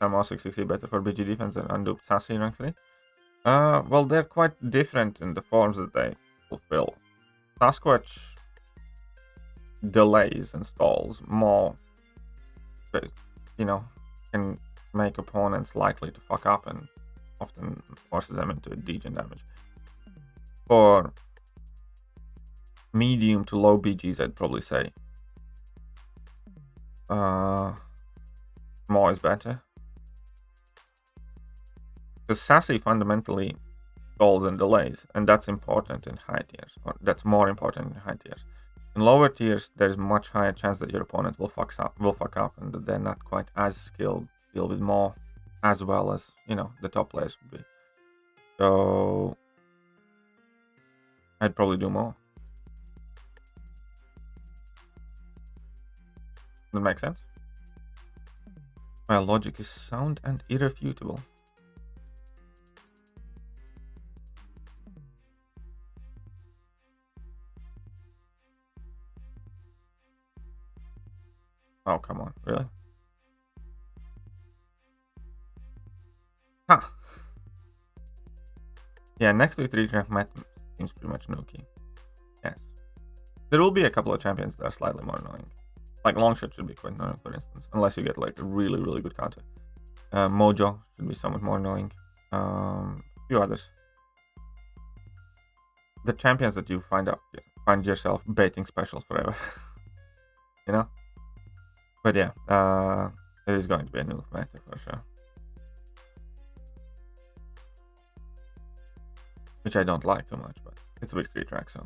MCOC 660 better for BG defense than unduped Sassy in rank 3. Well, they're quite different in the forms that they fulfill. Sasquatch delays and stalls more, you know, can make opponents likely to fuck up and often forces them into degen damage. For medium to low BGs, I'd probably say more is better. Because Sassy fundamentally stalls and delays, and that's important in high tiers, or that's more important in high tiers. In lower tiers, there's much higher chance that your opponent will fuck up, and that they're not quite as skilled to deal with more as well as, you know, the top players would be. So I'd probably do more. That makes sense? My logic is sound and irrefutable. Oh, come on, really? Huh. Yeah, next to 3-rank match seems pretty much no-key. Yes. There will be a couple of champions that are slightly more annoying. Like Longshot should be quite annoying, for instance, unless you get like a really, really good counter. Mojo should be somewhat more annoying. A few others. The champions that you find yourself baiting specials forever. You know? But yeah, it is going to be a new meta for sure. Which I don't like too much, but it's a big 3-track, so.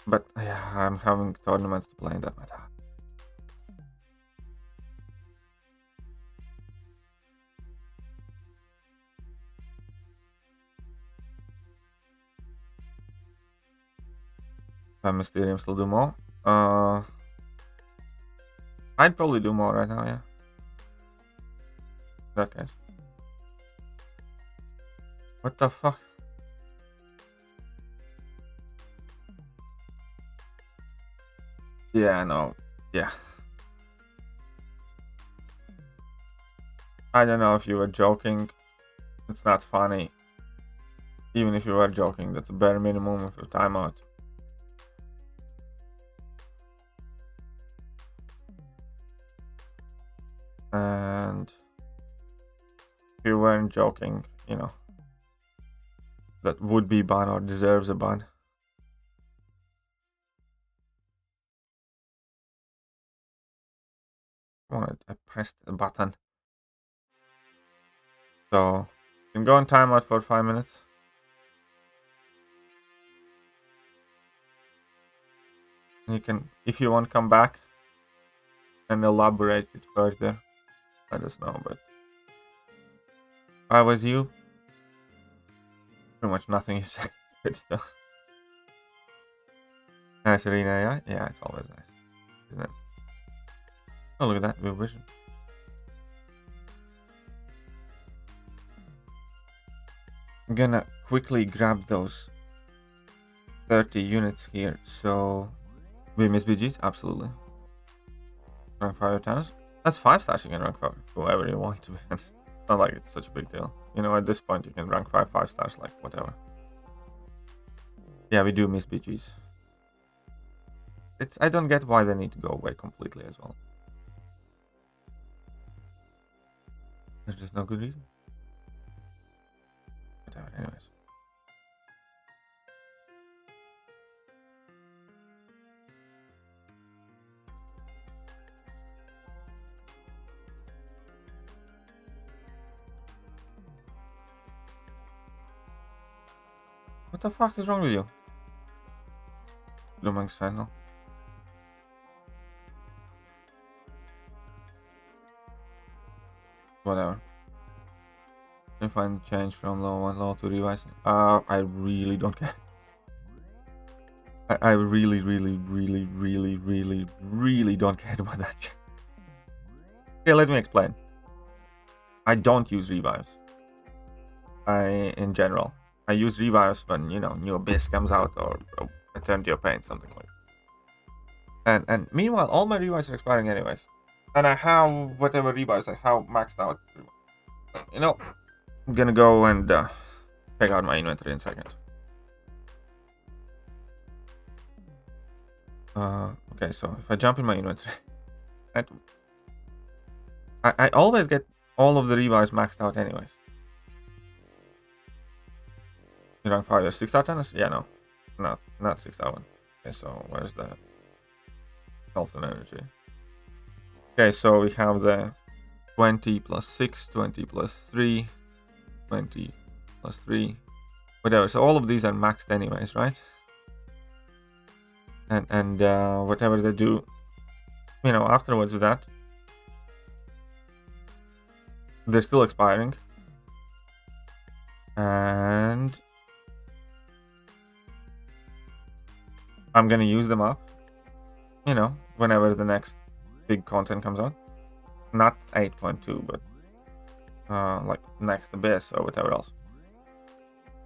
But yeah, I'm having tournaments to play in that meta. Mysterium still do more. I'd probably do more right now, yeah. In that case. What the fuck? Yeah, no. Yeah. I don't know if you were joking. It's not funny. Even if you were joking, that's a bare minimum of a timeout. And if you weren't joking, you know, that would be ban or deserves a ban. Come on, I pressed a button. So you can go on timeout for 5 minutes. And you can, if you want, come back and elaborate it further. Let us know, but if I was you, pretty much nothing is good though. Nice arena, yeah? Yeah, it's always nice, isn't it? Oh, look at that, Viv Vision. I'm gonna quickly grab those 30 units here, so we miss BGs? Absolutely. Rank 5 tennis? That's 5 stars you can rank 5 whoever you want to be. It's not like it's such a big deal. You know, at this point you can rank 5 stars, like whatever. Yeah, we do miss BGs. I don't get why they need to go away completely as well. There's just no good reason. Whatever, anyways. What the fuck is wrong with you? Lumang Signal. Whatever. Can find change from low 1 low to revise. I really don't care. I really don't care about that. Okay, let me explain. I don't use revives. In general, I use revives when, new Abyss comes out or Return to Your Pain, something like that. And meanwhile, all my revives are expiring anyways. And I have whatever revives I have maxed out. I'm gonna go and check out my inventory in a second. Okay, so if I jump in my inventory, I always get all of the revives maxed out anyways. You rank 5 or 6-star tennis? Yeah, no. Not 6-star one. Okay, so where's the health and energy? Okay, so we have the 20 plus 6, 20 plus 3, 20 plus 3, whatever. So all of these are maxed anyways, right? And whatever they do, afterwards of that, they're still expiring. And I'm gonna use them up, whenever the next big content comes out. Not 8.2, but like next Abyss or whatever else.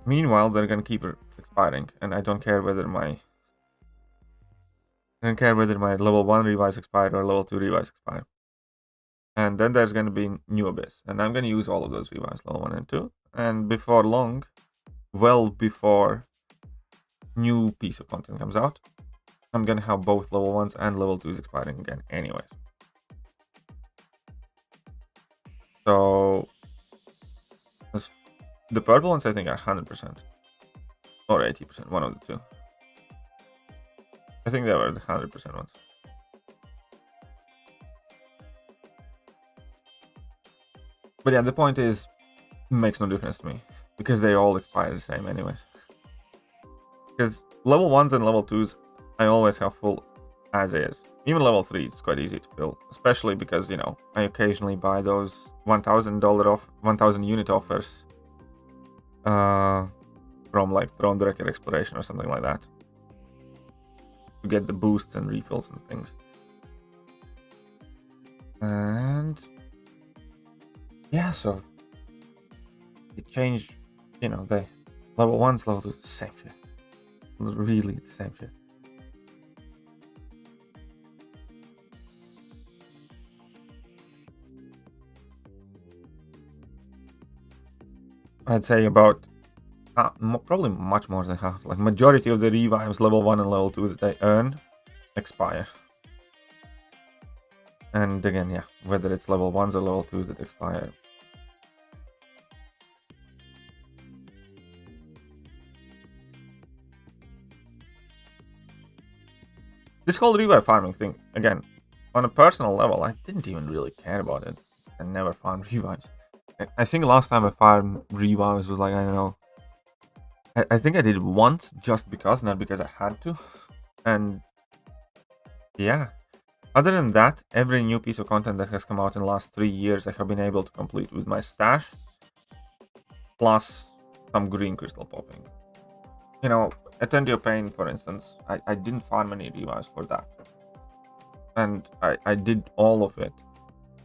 Meanwhile, they're gonna keep expiring, and I don't care whether my level 1 revives expire or level 2 revives expire. And then there's gonna be new Abyss, and I'm gonna use all of those revives, level 1 and 2. And before long, well before new piece of content comes out, I'm gonna have both level 1s and level 2s expiring again anyways. So the purple ones I think are 100% or 80%, one of the two. I think they were the 100% ones. But yeah, the point is, it makes no difference to me because they all expire the same anyways. Because level 1s and level 2s, I always have full as is. Even level 3 is quite easy to fill, especially because, I occasionally buy those $1,000 off, 1,000 unit offers from like Throne Director Exploration or something like that to get the boosts and refills and things. And yeah, so it changed, the level 1s, level 2s, same shit. Really the same shit. I'd say about probably much more than half. Like majority of the revives, level 1 and level 2 that I earn, expire. And again, yeah, whether it's level 1s or level 2s that expire. This whole revive farming thing, again, on a personal level, I didn't even really care about it. I never farmed revives. I think last time I farmed revives was like, I don't know. I think I did it once just because, not because I had to. And yeah. Other than that, every new piece of content that has come out in the last 3 years, I have been able to complete with my stash. Plus some green crystal popping. Return to Your Pain, for instance, I didn't farm any revives for that. And I did all of it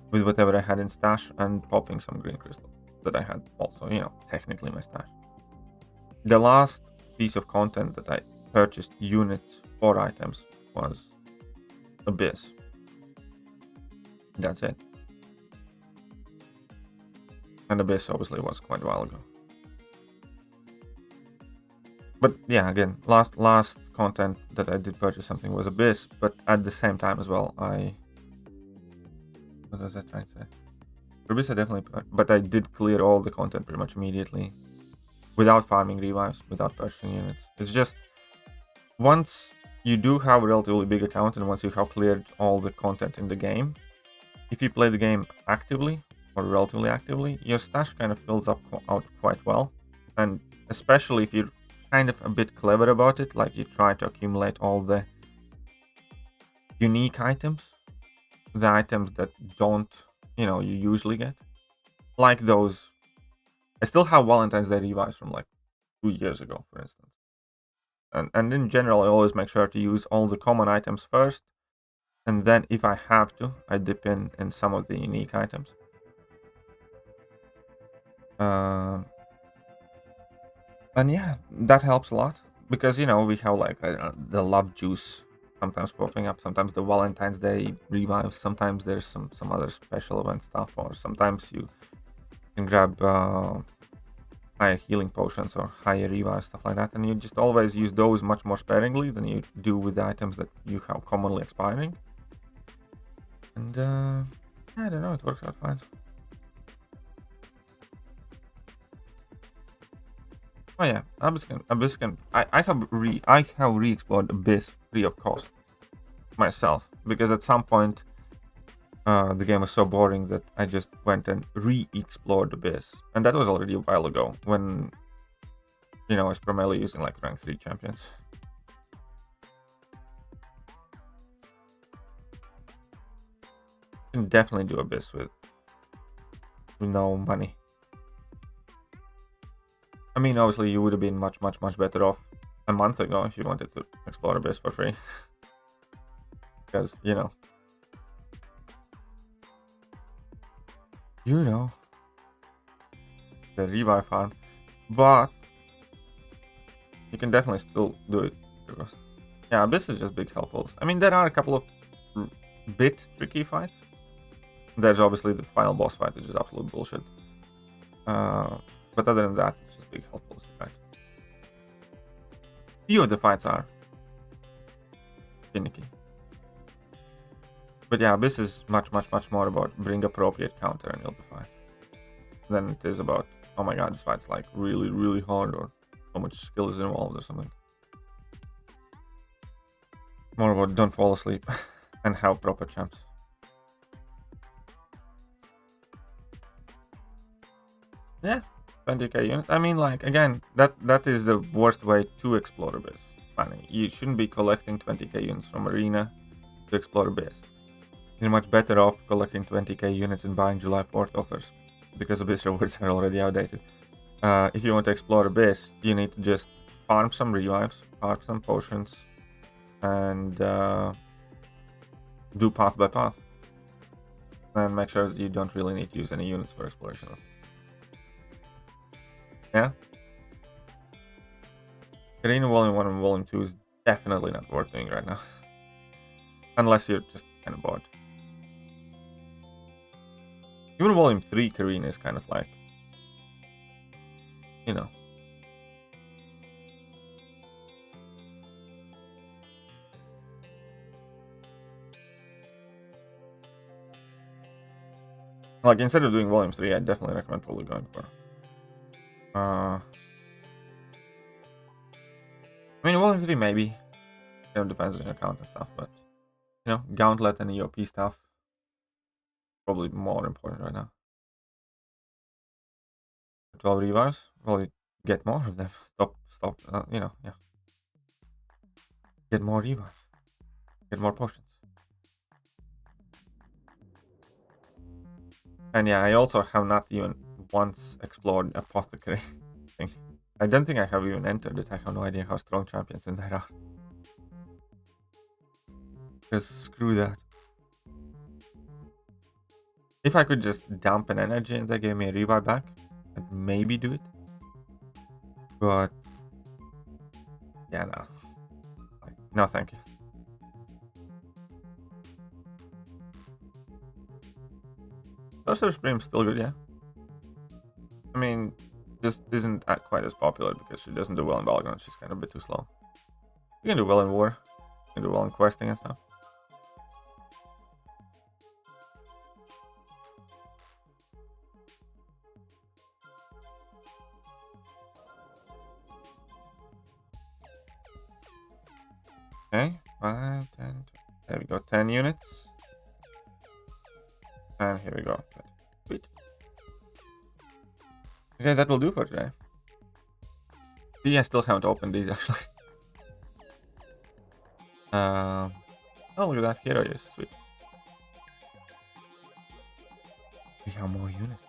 with whatever I had in stash and popping some green crystal that I had also, technically my stash. The last piece of content that I purchased units or items was Abyss. That's it. And Abyss obviously was quite a while ago. But yeah, again, last content that I did purchase something was Abyss, but at the same time as well, what was I trying to say? Abyss I definitely, but I did clear all the content pretty much immediately, without farming revives, without purchasing units. It's just, once you do have a relatively big account and once you have cleared all the content in the game, if you play the game actively, or relatively actively, your stash kind of fills out quite well. And especially if you're kind of a bit clever about it, like you try to accumulate all the unique items, the items that don't, you usually get. Like those, I still have Valentine's Day revives from like 2 years ago, for instance. And in general, I always make sure to use all the common items first, And then if I have to, I dip in some of the unique items. And yeah, that helps a lot. Because, you know, we have like the love juice sometimes popping up. Sometimes the Valentine's Day revives. Sometimes there's some other special event stuff. Or sometimes you can grab higher healing potions or higher revive, stuff like that. And you just always use those much more sparingly than you do with the items that you have commonly expiring. And I don't know, it works out fine. Oh yeah, Abyss can. I have re-explored Abyss free of cost myself, because at some point the game was so boring that I just went and re-explored Abyss, and that was already a while ago when, you know, I was primarily using like rank 3 champions. You can definitely do Abyss with no money. I mean, obviously, you would have been much better off a month ago if you wanted to explore Abyss for free. Because, you know, the revive farm. But you can definitely still do it. Yeah, Abyss is just big helpfuls. I mean, there are a couple of bit tricky fights. There's obviously the final boss fight, which is absolute bullshit. But other than that, it's just big helpfuls, right? Few of the fights are finicky. But yeah, this is much more about bring appropriate counter and you'll be fine. Than it is about, oh my god, this fight's like really hard, or so much skill is involved or something. More about don't fall asleep and have proper champs. Yeah, 20k units. I mean, like, again, that is the worst way to explore Abyss. Funny, you shouldn't be collecting 20k units from Arena to explore Abyss. You're much better off collecting 20k units and buying July 4th offers, because Abyss rewards are already outdated. If you want to explore Abyss, you need to just farm some revives, farm some potions, and do path by path. And make sure that you don't really need to use any units for exploration. Yeah? Arena Volume 1 and Volume 2 is definitely not worth doing right now. Unless you're just kind of bored. Even Volume 3 Karina is kind of like, you know. Like, instead of doing Volume 3, I definitely recommend probably going for I mean, Volume 3 maybe. It kind of depends on your account and stuff, but, you know, Gauntlet and EOP stuff, probably more important right now. 12 revives? Well, you get more of them. Stop, you know, yeah. Get more revives. Get more potions. And yeah, I also have not even once explored Apothecary thing. I don't think I have even entered it. I have no idea how strong champions in there are. Just screw that. If I could just dump an energy and they gave me a revive back, I'd maybe do it. But yeah, no. Like, no, thank you. Sorcerer Supreme's still good, yeah. I mean, just isn't quite as popular because she doesn't do well in battlegrounds. She's kind of a bit too slow. You can do well in war. You can do well in questing and stuff. Okay, 5, 10, there we go, 10 units. And here we go. Sweet. Okay, that will do for today. See, I still haven't opened these actually. Oh, look at that, hero is sweet. We have more units.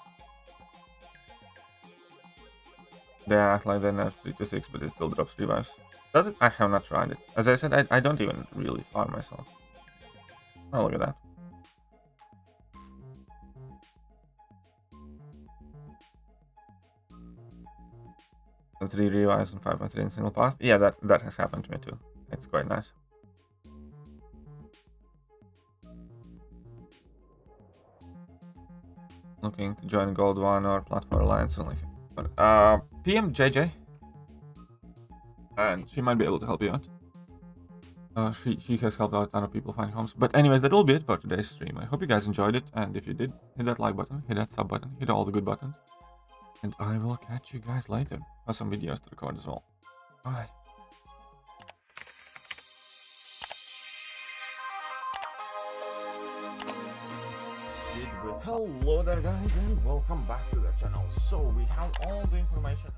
They act like they nerf 3 to 6, but it still drops revives. Does it? I have not tried it. As I said, I don't even really farm myself. Oh, look at that. The 3 revives and 5.3 in single path. Yeah, that has happened to me too. It's quite nice. Looking to join Gold 1 or Platform Alliance. PM JJ. And she might be able to help you out. She has helped out a ton of people find homes. But anyways, that will be it for today's stream. I hope you guys enjoyed it. And if you did, hit that like button, hit that sub button, hit all the good buttons. And I will catch you guys later. I have some videos to record as well. Bye. Hello there guys and welcome back to the channel. So we have all the information